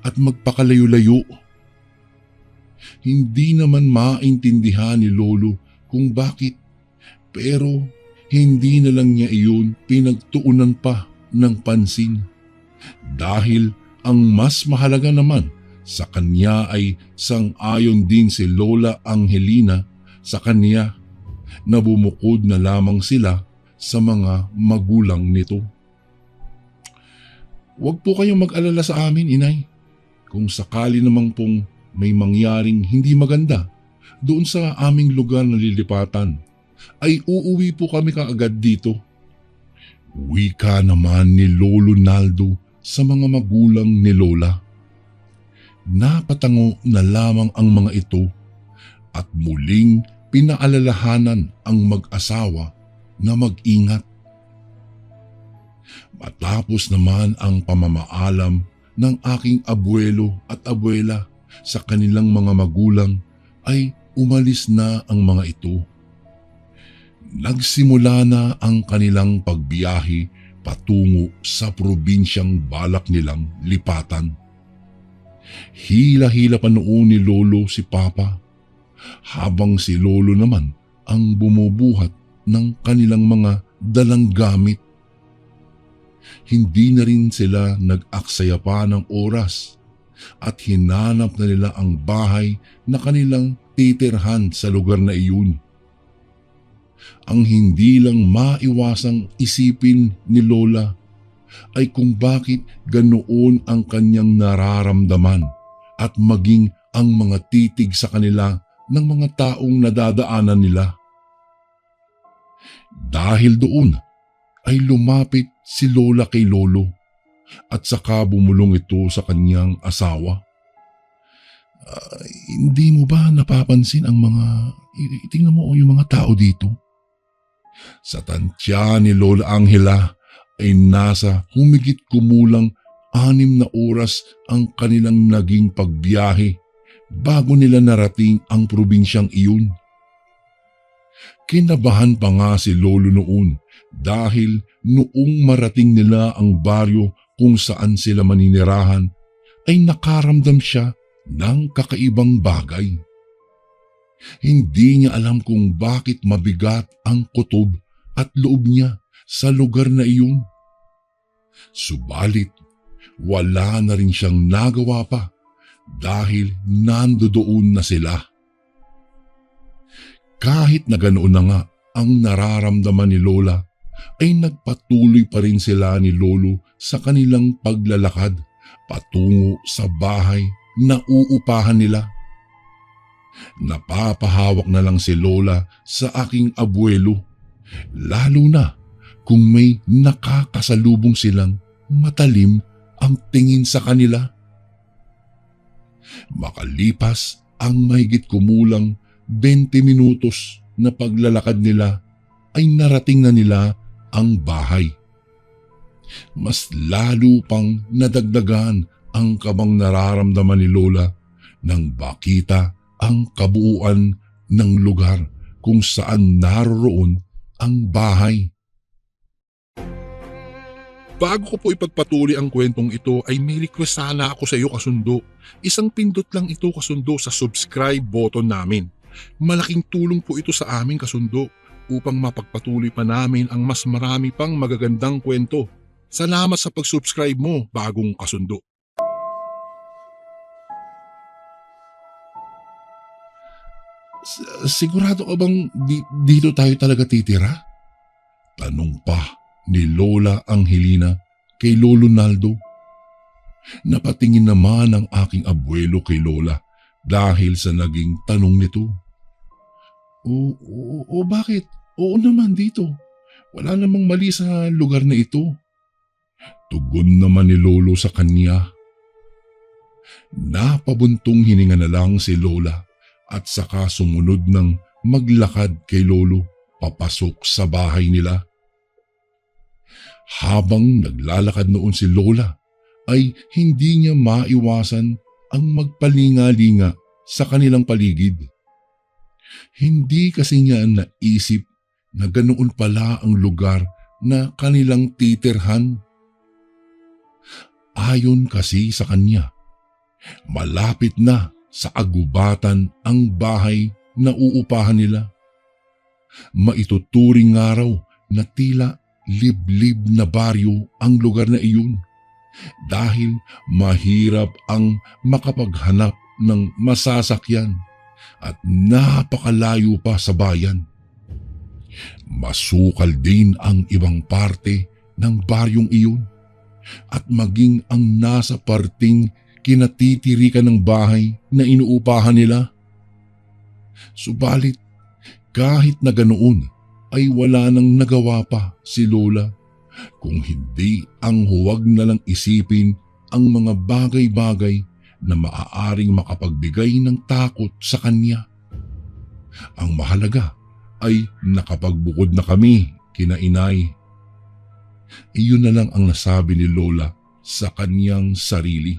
at magpakalayo-layo. Hindi naman maintindihan ni Lolo kung bakit, pero hindi na lang niya iyon pinagtuunan pa ng pansin dahil ang mas mahalaga naman sa kanya ay sang-ayon din si Lola Angelina sa kanya na bumukod na lamang sila sa mga magulang nito. Huwag po kayong mag-alala sa amin, inay. Kung sakali namang pong may mangyaring hindi maganda doon sa aming lugar na lilipatan, ay uuwi po kami kaagad dito. Wika naman ni Lolo Naldo sa mga magulang ni Lola. Napatango na lamang ang mga ito at muling pinaalalahanan ang mag-asawa na mag-ingat. Matapos naman ang pamamaalam ng aking abuelo at abuela sa kanilang mga magulang ay umalis na ang mga ito. Nagsimula na ang kanilang pagbiyahe patungo sa probinsyang balak nilang lipatan. Hila-hila pa noon ni Lolo si Papa, habang si Lolo naman ang bumubuhat ng kanilang mga dalang gamit. Hindi na rin sila nag-aksaya pa ng oras at hinanap na nila ang bahay na kanilang titirhan sa lugar na iyon. Ang hindi lang maiwasang isipin ni Lola ay kung bakit ganoon ang kanyang nararamdaman at maging ang mga titig sa kanila ng mga taong nadadaanan nila. Dahil doon ay lumapit si Lola kay Lolo at saka bumulong ito sa kanyang asawa. Hindi mo ba napapansin ang mga, tingnan mo yung mga tao dito? Sa tansya ni Lola Angela ay nasa humigit kumulang 6 na oras ang kanilang naging pagbiyahe bago nila narating ang probinsyang iyon. Kinabahan pa nga si Lolo noon dahil noong marating nila ang baryo kung saan sila maninirahan ay nakaramdam siya ng kakaibang bagay. Hindi niya alam kung bakit mabigat ang kutob at loob niya sa lugar na iyon. Subalit, wala na rin siyang nagawa pa dahil nandoon na sila. Kahit na ganoon na nga ang nararamdaman ni Lola, ay nagpatuloy pa rin sila ni Lolo sa kanilang paglalakad patungo sa bahay na uupahan nila. Napapahawak na lang si Lola sa aking abuelo, lalo na kung may nakakasalubong silang matalim ang tingin sa kanila. Makalipas ang mahigit kumulang 20 minutos na paglalakad nila ay narating na nila ang bahay. Mas lalo pang nadagdagan ang kabang nararamdaman ni Lola nang makita ang kabuuan ng lugar kung saan naroroon ang bahay. Bago ko po ipagpatuloy ang kwentong ito ay may request sana ako sa iyo kasundo. Isang pindot lang ito kasundo sa subscribe button namin. Malaking tulong po ito sa amin kasundo upang mapagpatuloy pa namin ang mas marami pang magagandang kwento. Salamat sa pag-subscribe mo, bagong kasundo. Sigurado ka bang dito tayo talaga titira? Tanong pa ni Lola Angelina kay Lolo Naldo. Napatingin naman ang aking abuelo kay Lola dahil sa naging tanong nito. O bakit? Oo naman dito. Wala namang mali sa lugar na ito. Tugon naman ni Lolo sa kanya. Napabuntong hininga na lang si Lola at saka sumunod ng maglakad kay Lolo papasok sa bahay nila. Habang naglalakad noon si Lola ay hindi niya maiwasan ang magpalinga-linga sa kanilang paligid. Hindi kasi niya naisip na ganoon pala ang lugar na kanilang titirhan. Ayon kasi sa kanya, malapit na sa agubatan ang bahay na uupahan nila. Maituturing nga raw na tila liblib na baryo ang lugar na iyon dahil mahirap ang makapaghanap ng masasakyan at napakalayo pa sa bayan. Masukal din ang ibang parte ng baryong iyon at maging ang nasa parting kinatitirikan ng bahay na inuupahan nila. Subalit kahit na ganoon ay wala nang nagawa pa si Lola kung hindi ang huwag na lang isipin ang mga bagay-bagay na maaaring makapagbigay ng takot sa kanya. Ang mahalaga ay nakapagbukod na kami kina inay. Iyon na lang ang nasabi ni Lola sa kanyang sarili.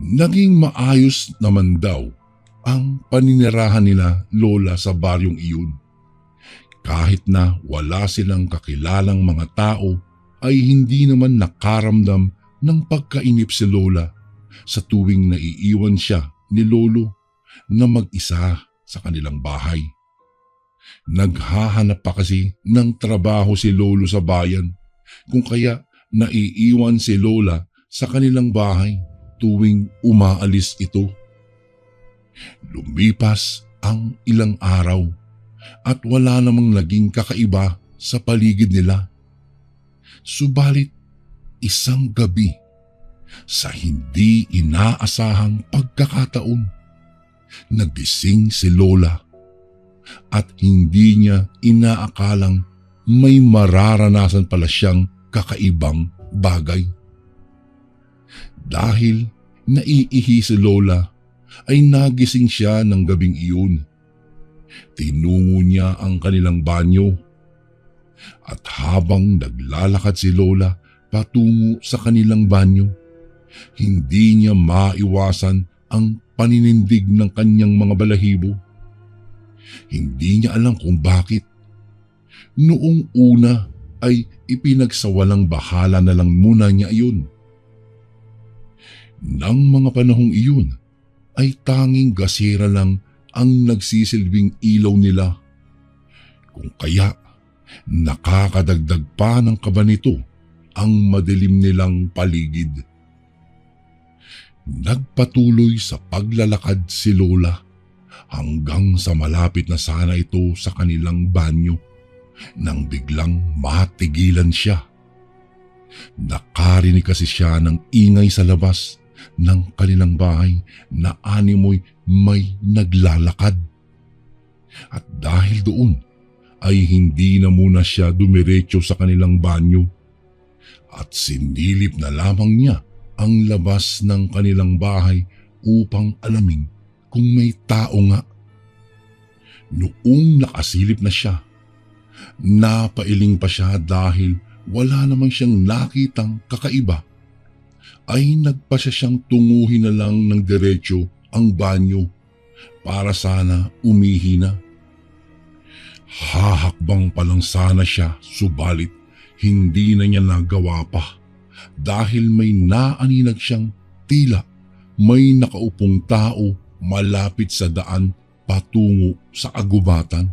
Naging maayos naman daw ang paninirahan nila Lola sa baryong iyon. Kahit na wala silang kakilalang mga tao ay hindi naman nakaramdam ng pagkainip si Lola sa tuwing naiiwan siya ni Lolo na mag-isa sa kanilang bahay. Naghahanap pa kasi ng trabaho si Lolo sa bayan kung kaya naiiwan si Lola sa kanilang bahay tuwing umaalis ito. Lumipas ang ilang araw at wala namang naging kakaiba sa paligid nila. Subalit isang gabi, sa hindi inaasahang pagkakataon, nagising si Lola at hindi niya inaakalang may mararanasan pala siyang kakaibang bagay. Dahil naiihi si Lola ay nagising siya ng gabing iyon. Tinungo niya ang kanilang banyo at habang naglalakad si Lola patungo sa kanilang banyo, hindi niya maiwasan ang paninindig ng kanyang mga balahibo. Hindi niya alam kung bakit. Noong una ay ipinagsawalang bahala na lang muna niya iyon. Nang mga panahong iyon ay tanging gasera lang ang nagsisilbing ilaw nila. Kung kaya nakakadagdag pa ng kaba nito ang madilim nilang paligid. Nagpatuloy sa paglalakad si Lola hanggang sa malapit na sana ito sa kanilang banyo nang biglang matigilan siya. Nakarinig kasi siya ng ingay sa labas ng kanilang bahay na animoy may naglalakad. At dahil doon ay hindi na muna siya dumiretso sa kanilang banyo at sinilip na lamang niya ang labas ng kanilang bahay upang alamin kung may tao nga. Noong nakasilip na siya, napailing pa siya dahil wala namang siyang nakitang kakaiba, ay nagpasya siyang tunguhin na lang ng diretso ang banyo para sana umihi na. Hahakbang pa lang sana siya, subalit hindi na niya nagawa pa dahil may naaninag siyang tila may nakaupong tao malapit sa daan patungo sa agubatan.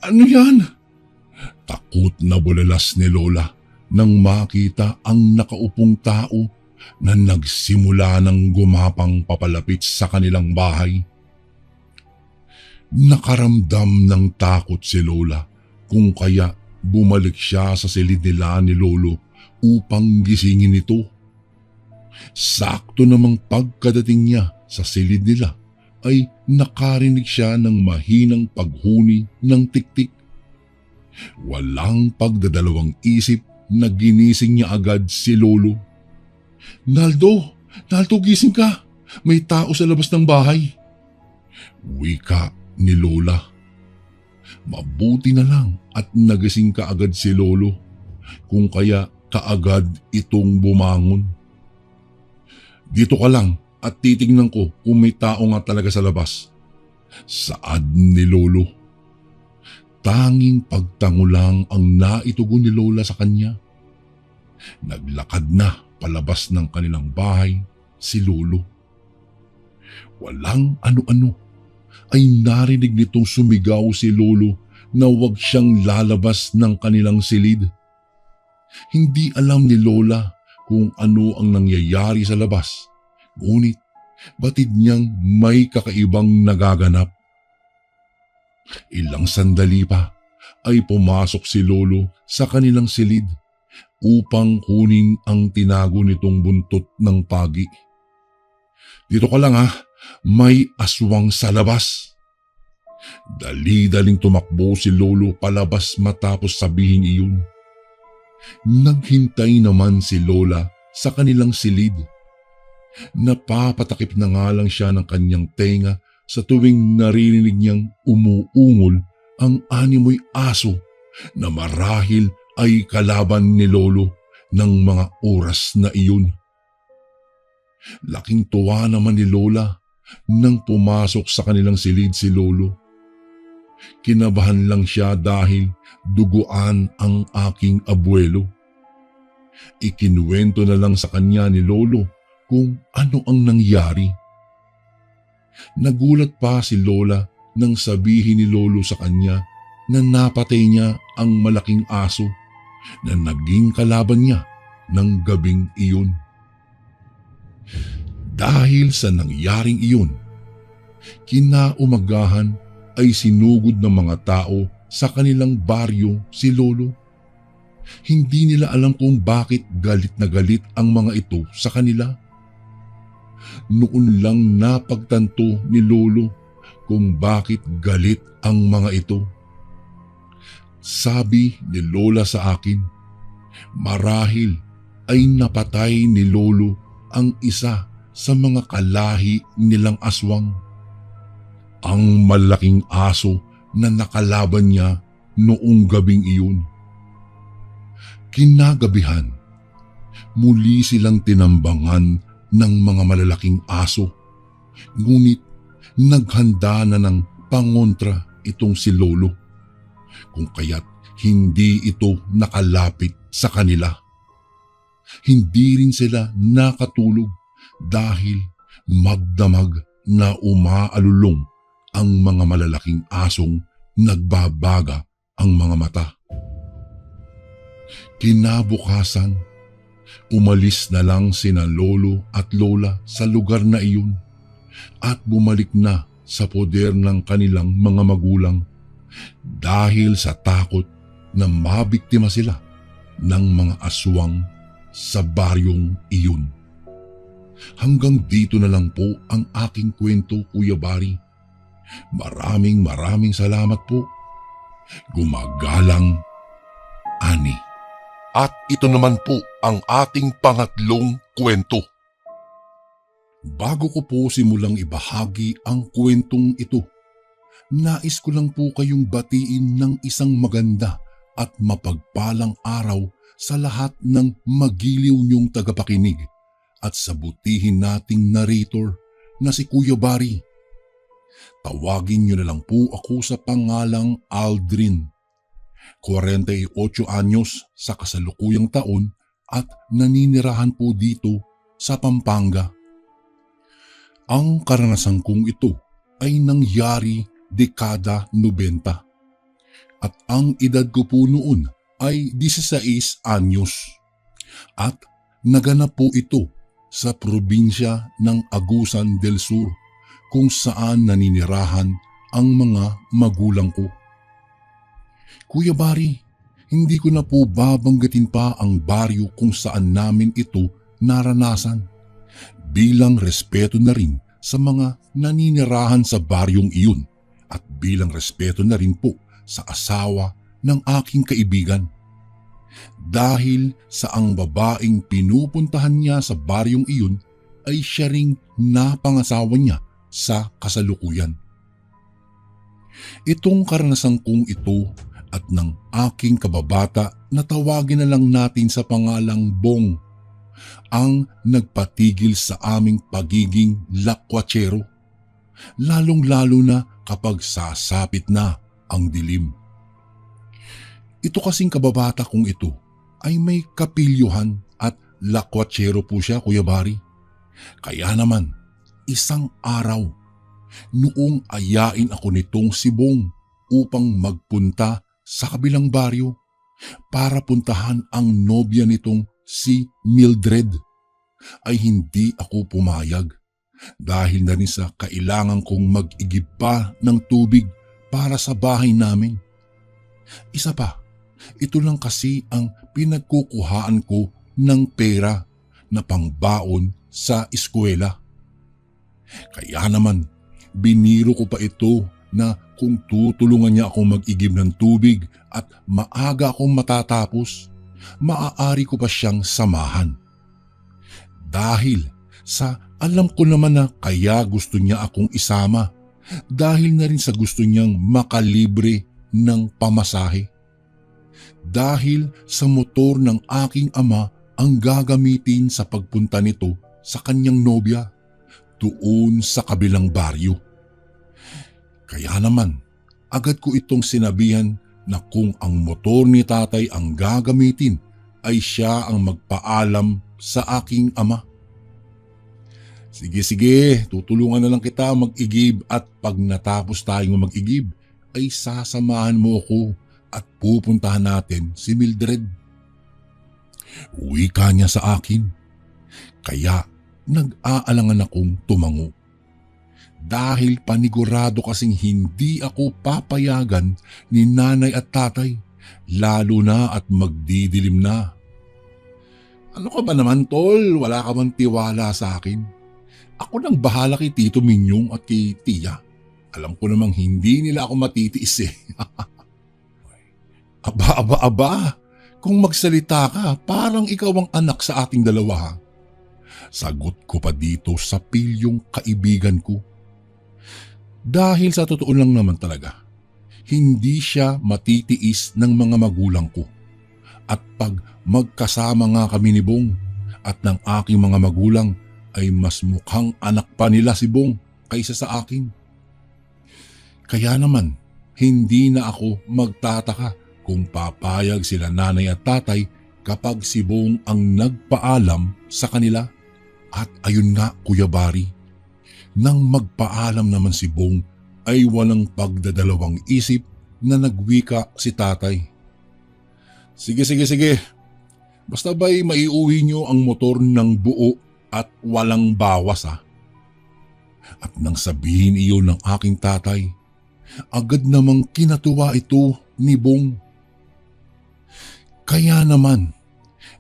Ano yan? Takot na bulalas ni Lola nang makita ang nakaupong tao na nagsimula ng gumapang papalapit sa kanilang bahay. Nakaramdam ng takot si Lola kung kaya bumalik siya sa silid nila ni Lolo upang gisingin ito. Sakto namang pagkadating niya sa silid nila ay nakarinig siya ng mahinang paghuni ng tiktik. Walang pagdadalawang isip na ginising niya agad si Lolo. Naldo, gising ka. May tao sa labas ng bahay. Wika ni Lola. Mabuti na lang at nagising kaagad si Lolo, kung kaya kaagad itong bumangon. Dito ka lang at titignan ko kung may tao nga talaga sa labas. Saad ni Lolo. Tanging pagtango lang ang naitugon ni Lola sa kanya. Naglakad na palabas ng kanilang bahay si Lolo. Walang ano-ano ay narinig nitong sumigaw si Lolo na huwag siyang lalabas ng kanilang silid. Hindi alam ni Lola kung ano ang nangyayari sa labas, ngunit batid niyang may kakaibang nagaganap. Ilang sandali pa ay pumasok si Lolo sa kanilang silid upang kunin ang tinago nitong buntot ng pagi. Dito ka lang ha, may aswang sa labas. Dali-daling tumakbo si Lolo palabas matapos sabihin iyon. Naghintay naman si Lola sa kanilang silid. Napapatakip na nga lang siya ng kanyang tenga sa tuwing naririnig niyang umuungol ang animoy aso na marahil ay kalaban ni Lolo ng mga oras na iyon. Laking tuwa naman ni Lola nang pumasok sa kanilang silid si Lolo. Kinabahan lang siya dahil duguan ang aking abuelo. Ikinuwento na lang sa kanya ni Lolo kung ano ang nangyari. Nagulat pa si Lola nang sabihin ni Lolo sa kanya na napatay niya ang malaking aso na naging kalaban niya ng gabing iyon. Dahil sa nangyaring iyon, kinaumagahan ay sinugod ng mga tao sa kanilang baryo si Lolo. Hindi nila alam kung bakit galit na galit ang mga ito sa kanila. Noon lang napagtanto ni Lolo kung bakit galit ang mga ito. Sabi ni Lola sa akin, marahil ay napatay ni Lolo ang isa sa mga kalahi nilang aswang. Ang malaking aso na nakalaban niya noong gabing iyon. Kinagabihan, muli silang tinambangan ng mga malalaking aso, ngunit naghanda na ng pangontra itong si Lolo, kung kaya't hindi ito nakalapit sa kanila. Hindi rin sila nakatulog dahil magdamag na umaalulong ang mga malalaking asong nagbabaga ang mga mata. Kinabukasan, umalis na lang sina Lolo at Lola sa lugar na iyon at bumalik na sa poder ng kanilang mga magulang dahil sa takot na mabiktima sila ng mga aswang sa baryong iyon. Hanggang dito na lang po ang aking kwento, Kuya Bari. Maraming salamat po. Gumagalang, Ani. At ito naman po ang ating pangatlong kwento. Bago ko po simulang ibahagi ang kwentong ito, nais ko lang po kayong batiin ng isang maganda at mapagpalang araw sa lahat ng magiliw niyong tagapakinig at sa butihin nating narrator na si Kuya Bari. Tawagin niyo na lang po ako sa pangalang Aldrin. 48 anyos sa kasalukuyang taon at naninirahan po dito sa Pampanga. Ang karanasan kong ito ay nangyari dekada 90 at ang edad ko po noon ay 16 anyos at naganap po ito sa probinsya ng Agusan del Sur kung saan naninirahan ang mga magulang ko. Kuya Bari, hindi ko na po babanggitin pa ang baryo kung saan namin ito naranasan bilang respeto na rin sa mga naninirahan sa baryong iyon at bilang respeto na rin po sa asawa ng aking kaibigan. Dahil sa ang babaeng pinupuntahan niya sa baryong iyon ay siya ring napangasawa niya sa kasalukuyan. Itong karanasan kong ito at ng aking kababata na tawagin na lang natin sa pangalang Bong ang nagpatigil sa aming pagiging lakwatsero, lalong-lalo na kapag sasapit na ang dilim. Ito kasing kababata kong ito ay may kapilyuhan at lakwatsero po siya, Kuya Bari. Kaya naman, isang araw, noong ayain ako nitong si Bong upang magpunta sa kabilang baryo para puntahan ang nobya nitong si Mildred, ay hindi ako pumayag dahil na rin sa kailangan kong mag-igib pa ng tubig para sa bahay namin. Isa pa, ito lang kasi ang pinagkukuhaan ko ng pera na pangbaon sa eskwela. Kaya naman, biniro ko pa ito na kung tutulungan niya akong mag-igib ng tubig at maaga akong matatapos, maaari ko pa siyang samahan. Dahil sa alam ko naman na kaya gusto niya akong isama dahil na rin sa gusto niyang makalibre ng pamasahe. Dahil sa motor ng aking ama ang gagamitin sa pagpunta nito sa kanyang nobya doon sa kabilang baryo. Kaya naman, agad ko itong sinabihan na kung ang motor ni tatay ang gagamitin ay siya ang magpaalam sa aking ama. Sige, tutulungan na lang kita mag-igib at pag natapos tayong mag-igib ay sasamahan mo ako at pupuntahan natin si Mildred. Wika niya sa akin, kaya nag-aalangan akong tumango. Dahil panigurado kasing hindi ako papayagan ni nanay at tatay, lalo na at magdidilim na. Ano ka ba naman, tol? Wala ka bang tiwala sa akin? Ako nang bahala kay Tito Minyong at kay Tia. Alam ko namang hindi nila ako matitiis eh. Aba. Kung magsalita ka, parang ikaw ang anak sa ating dalawa ha. Sagot ko pa dito sa pilyong kaibigan ko. Dahil sa totoo lang naman talaga, hindi siya matitiis ng mga magulang ko. At pag magkasama nga kami ni Bong at ng aking mga magulang ay mas mukhang anak pa nila si Bong kaysa sa akin. Kaya naman, hindi na ako magtataka kung papayag sila nanay at tatay kapag si Bong ang nagpaalam sa kanila. At ayun nga, Kuya Bari, nang magpaalam naman si Bong ay walang pagdadalawang isip na nagwika si tatay. Sige. Basta ba'y maiuwi niyo ang motor ng buo at walang bawas ha. At nang sabihin iyon ng aking tatay, agad namang kinatuwa ito ni Bong. Kaya naman,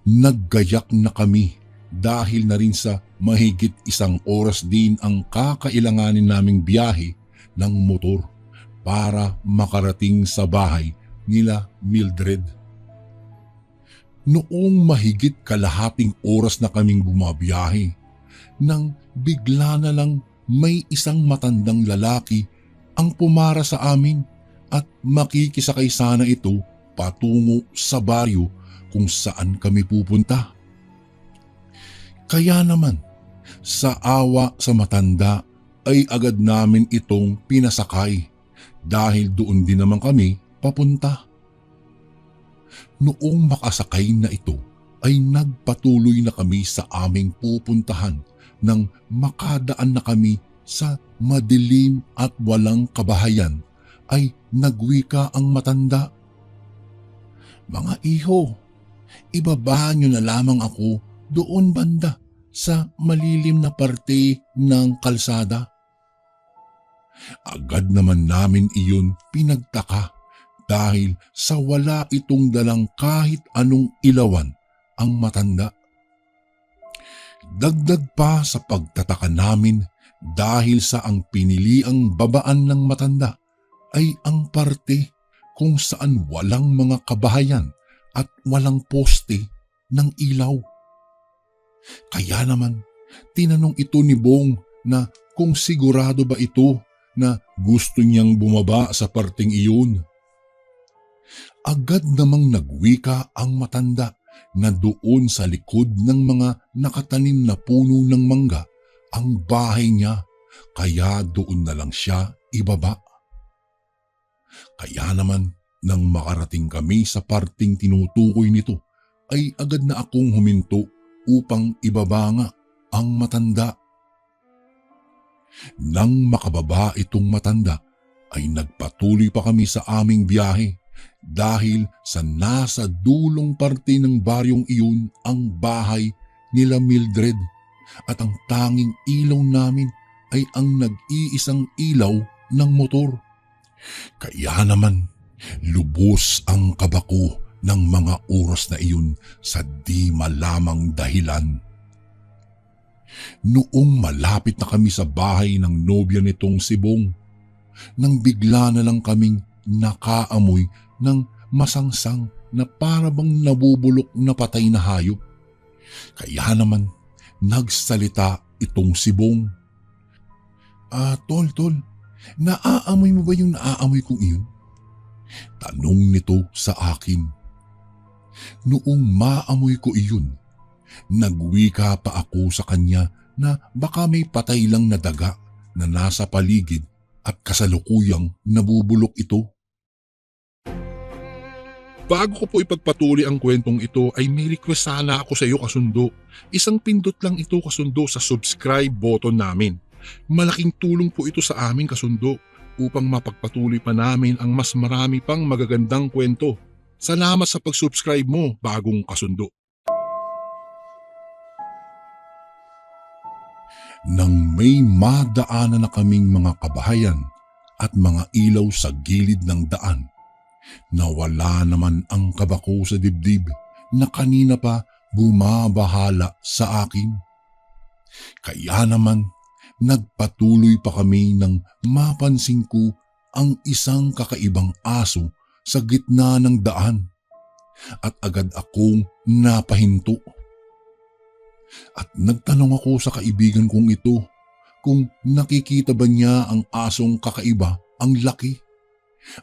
naggayak na kami dahil na rin sa mahigit 1 oras din ang kakailanganin naming biyahe ng motor para makarating sa bahay nila Mildred. Noong mahigit kalahating oras na kaming bumabiyahe, nang bigla na lang may isang matandang lalaki ang pumara sa amin at makikisakay sana ito patungo sa baryo kung saan kami pupunta. Kaya naman, sa awa sa matanda ay agad namin itong pinasakay dahil doon din naman kami papunta. Noong makasakay na ito ay nagpatuloy na kami sa aming pupuntahan nang makadaan na kami sa madilim at walang kabahayan ay nagwika ang matanda. "Mga iho, ibaba niyo na lamang ako doon banda sa malilim na parte ng kalsada." Agad naman namin iyon pinagtaka dahil sa wala itong dalang kahit anong ilawan ang matanda. Dagdag pa sa pagtataka namin dahil sa ang piniliang babaan ng matanda ay ang parte kung saan walang mga kabahayan at walang poste ng ilaw. Kaya naman, tinanong ito ni Bong na kung sigurado ba ito na gusto niyang bumaba sa parteng iyon. Agad namang nagwika ang matanda na doon sa likod ng mga nakatanim na puno ng mangga ang bahay niya, kaya doon na lang siya ibaba. Kaya naman nang makarating kami sa parteng tinutukoy nito ay agad na akong huminto upang ibaba nga ang matanda. Nang makababa itong matanda ay nagpatuloy pa kami sa aming biyahe dahil sa nasa dulong parte ng baryong iyon ang bahay nila Mildred at ang tanging ilaw namin ay ang nag-iisang ilaw ng motor. Kaya naman lubos ang kabako ng mga oras na iyon sa di malamang dahilan. Noong malapit na kami sa bahay ng nobya nitong si Bong, nang bigla na lang kaming nakaamoy ng masangsang na parabang nabubulok na patay na hayop. Kaya naman nagsalita itong si Bong. Tol, naaamoy mo ba yung naaamoy kong iyon?" Tanong nito sa akin. Noong maamoy ko iyon, nagwika pa ako sa kanya na baka may patay lang na daga na nasa paligid at kasalukuyang nabubulok ito. Bago ko po ipagpatuloy ang kwentong ito ay may request sana ako sa iyo kasundo. Isang pindot lang ito kasundo sa subscribe button namin. Malaking tulong po ito sa amin kasundo upang mapagpatuloy pa namin ang mas marami pang magagandang kwento. Salamat sa pag-subscribe mo, bagong kasundo. Nang may madaanan na kaming mga kabahayan at mga ilaw sa gilid ng daan, nawala naman ang kabako sa dibdib na kanina pa bumabahala sa akin. Kaya naman nagpatuloy pa kami nang mapansin ko ang isang kakaibang aso sa gitna ng daan at agad akong napahinto. At nagtanong ako sa kaibigan kong ito kung nakikita ba niya ang asong kakaiba, ang laki,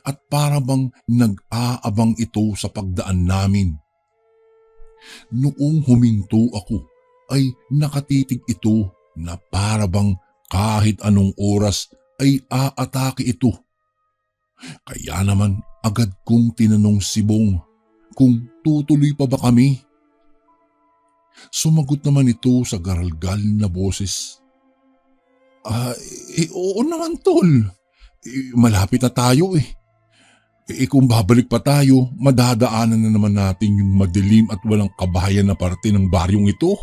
at para bang nag-aabang ito sa pagdaan namin. Noong huminto ako ay nakatitig ito na para bang kahit anong oras ay aatake ito. Kaya naman agad kong tinanong si Bong kung tutuloy pa ba kami. Sumagot naman ito sa garalgal na boses. Oo naman tol. Malapit na tayo eh. Kung babalik pa tayo, madadaanan na naman natin yung madilim at walang kabahayan na parte ng baryong ito.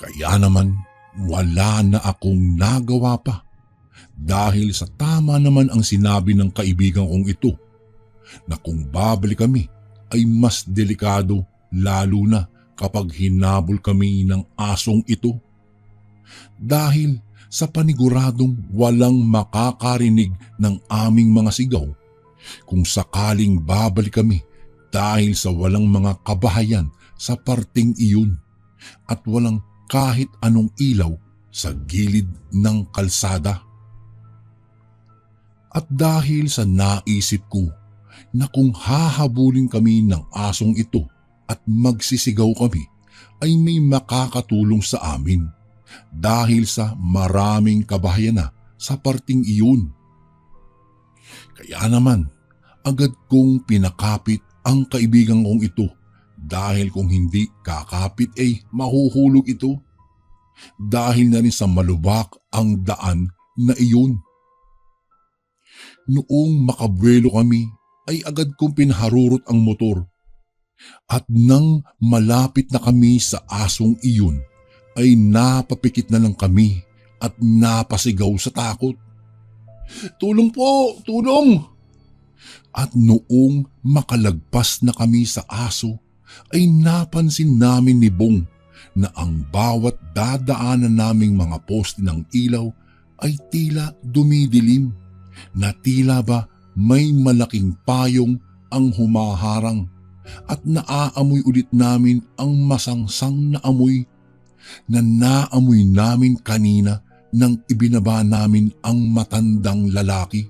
Kaya naman wala na akong nagawa pa dahil sa tama naman ang sinabi ng kaibigan kong ito na kung babalik kami ay mas delikado lalo na kapag hinabol kami ng asong ito. Dahil sa paniguradong walang makakarinig ng aming mga sigaw kung sakaling babalik kami dahil sa walang mga kabahayan sa parteng iyon at walang kahit anong ilaw sa gilid ng kalsada. At dahil sa naisip ko na kung hahabulin kami ng asong ito at magsisigaw kami ay may makakatulong sa amin dahil sa maraming kabahayan na sa parteng iyon. Kaya naman agad kong pinakapit ang kaibigan kong ito dahil kung hindi kakapit ay mahuhulog ito. Dahil na rin sa malubak ang daan na iyon. Noong makabuelo kami ay agad kong pinaharurot ang motor. At nang malapit na kami sa asong iyon ay napapikit na lang kami at napasigaw sa takot. "Tulong po! Tulong!" At noong makalagpas na kami sa aso ay napansin namin ni Bong na ang bawat dadaanan naming mga poste ng ilaw ay tila dumidilim, na tila ba may malaking payong ang humaharang at naaamoy ulit namin ang masangsang na amoy na naamoy namin kanina nang ibinaba namin ang matandang lalaki.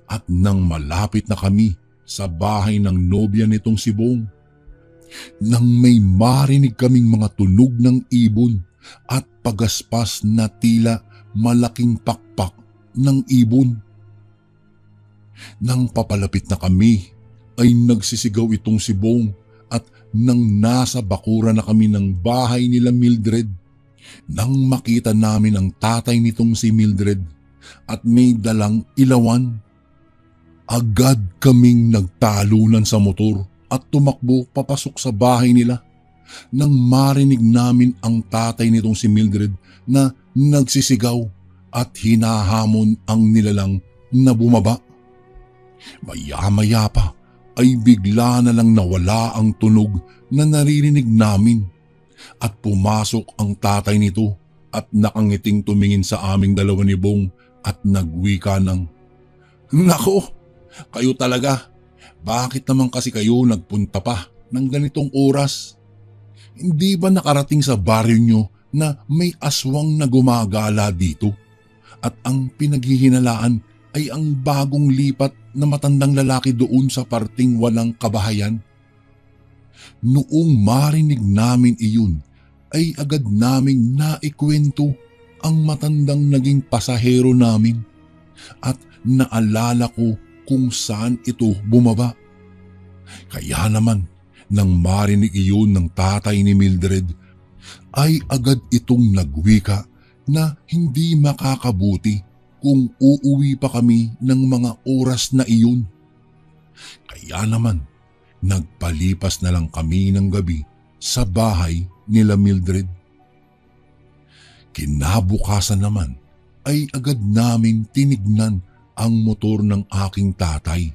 At nang malapit na kami sa bahay ng nobya nitong si Bong, nang may marinig kaming mga tunog ng ibon at pagaspas na tila malaking pakpak ng ibon. Nang papalapit na kami ay nagsisigaw itong si Bong at nang nasa bakura na kami ng bahay nila Mildred, nang makita namin ang tatay nitong si Mildred at may dalang ilawan, agad kaming nagtalunan sa motor at tumakbo papasok sa bahay nila nang marinig namin ang tatay nitong si Mildred na nagsisigaw at hinahamon ang nilalang na bumaba. Maya-maya pa ay bigla na lang nawala ang tunog na naririnig namin at pumasok ang tatay nito at nakangiting tumingin sa aming dalawa ni Bong at nagwika ng, "Nako, kayo talaga. Bakit naman kasi kayo nagpunta pa ng ganitong oras? Hindi ba nakarating sa baryo nyo na may aswang na gumagala dito? At ang pinaghihinalaan ay ang bagong lipat na matandang lalaki doon sa parting walang kabahayan?" Noong marinig namin iyon, ay agad naming naikwento ang matandang naging pasahero namin at naalala ko kung saan ito bumaba. Kaya naman, nang marinig iyon ng tatay ni Mildred, ay agad itong nagwika na hindi makakabuti kung uuwi pa kami ng mga oras na iyon. Kaya naman, nagpalipas na lang kami ng gabi sa bahay nila Mildred. Kinabukasan naman ay agad namin tinignan ang motor ng aking tatay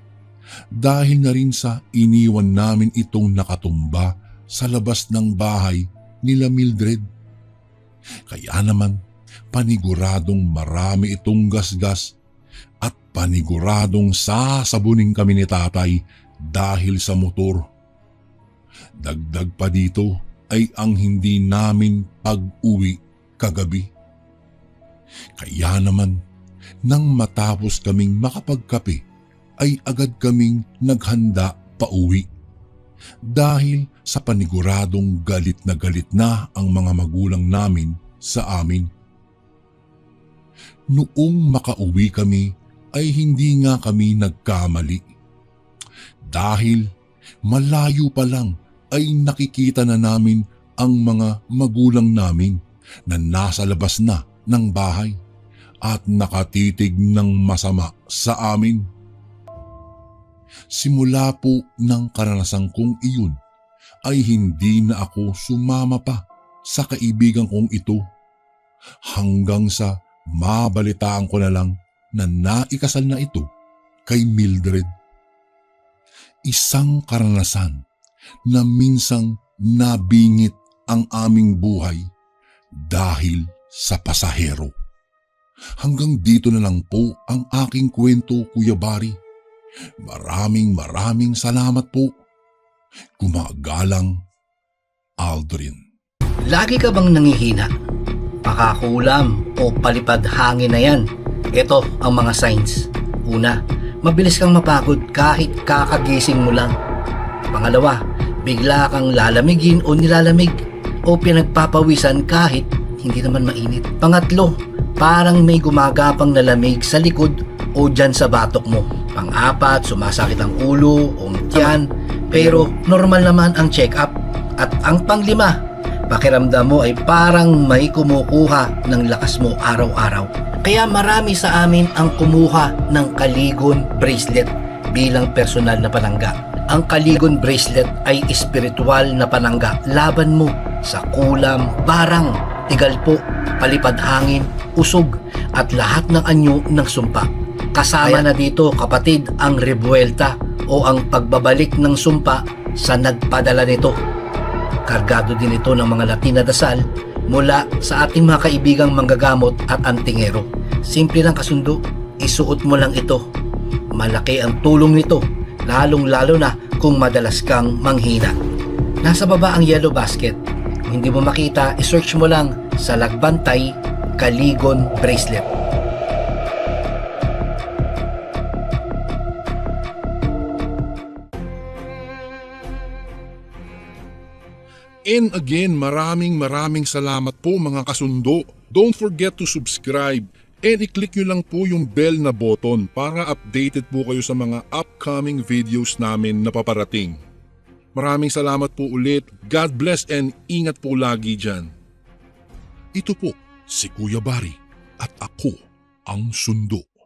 dahil na rin sa iniwan namin itong nakatumba sa labas ng bahay nila Mildred. Kaya naman paniguradong marami itong gasgas at paniguradong sasabunin kami ni tatay dahil sa motor. Dagdag pa dito ay ang hindi namin pag-uwi kagabi. Kaya naman nang matapos kaming makapagkape ay agad kaming naghanda pauwi dahil sa paniguradong galit na ang mga magulang namin sa amin. Noong makauwi kami ay hindi nga kami nagkamali dahil malayo pa lang ay nakikita na namin ang mga magulang namin na nasa labas na ng bahay at nakatitig ng masama sa amin. Simula po ng karanasan kong iyon ay hindi na ako sumama pa sa kaibigan kong ito hanggang sa mabalitaan ko na lang na naikasal na ito kay Mildred. Isang karanasan na minsang nabingit ang aming buhay dahil sa pasahero. Hanggang dito na lang po ang aking kwento, Kuya Bari. Maraming salamat po. Gumagalang, Aldrin. Lagi ka bang nangihina? Pakakulam o palipad hangin na yan? Ito ang mga signs. Una, mabilis kang mapagod kahit kakagising mo lang. Pangalawa, bigla kang lalamigin o nilalamig o pinagpapawisan kahit hindi naman mainit. Pangatlo, parang may gumagapang na lamig sa likod o dyan sa batok mo. Pang-apat, sumasakit ang ulo o tiyan, pero normal naman ang check-up. At ang pang-lima, pakiramdam mo ay parang may kumukuha ng lakas mo araw-araw. Kaya marami sa amin ang kumuha ng Kaligon bracelet bilang personal na panangga. Ang Kaligon bracelet ay espiritual na panangga laban mo sa kulam, barang, tigalpo, palipad hangin, usog at lahat ng anyo ng sumpa. Kasama na dito, kapatid, ang rebuelta o ang pagbabalik ng sumpa sa nagpadala nito. Kargado din ito ng mga Latin na dasal mula sa ating mga kaibigang manggagamot at antingero. Simple lang kasundo, isuot mo lang ito. Malaki ang tulong nito, lalong-lalo na kung madalas kang manghina. Nasa baba ang yellow basket. Kung hindi mo makita, isearch mo lang sa Lagbantay Kaligon Bracelet. And again, maraming salamat po mga kasundo. Don't forget to subscribe and i-click nyo lang po yung bell na button para updated po kayo sa mga upcoming videos namin na paparating. Maraming salamat po ulit. God bless and ingat po lagi dyan. Ito po si Kuya Bari at ako ang Sundo.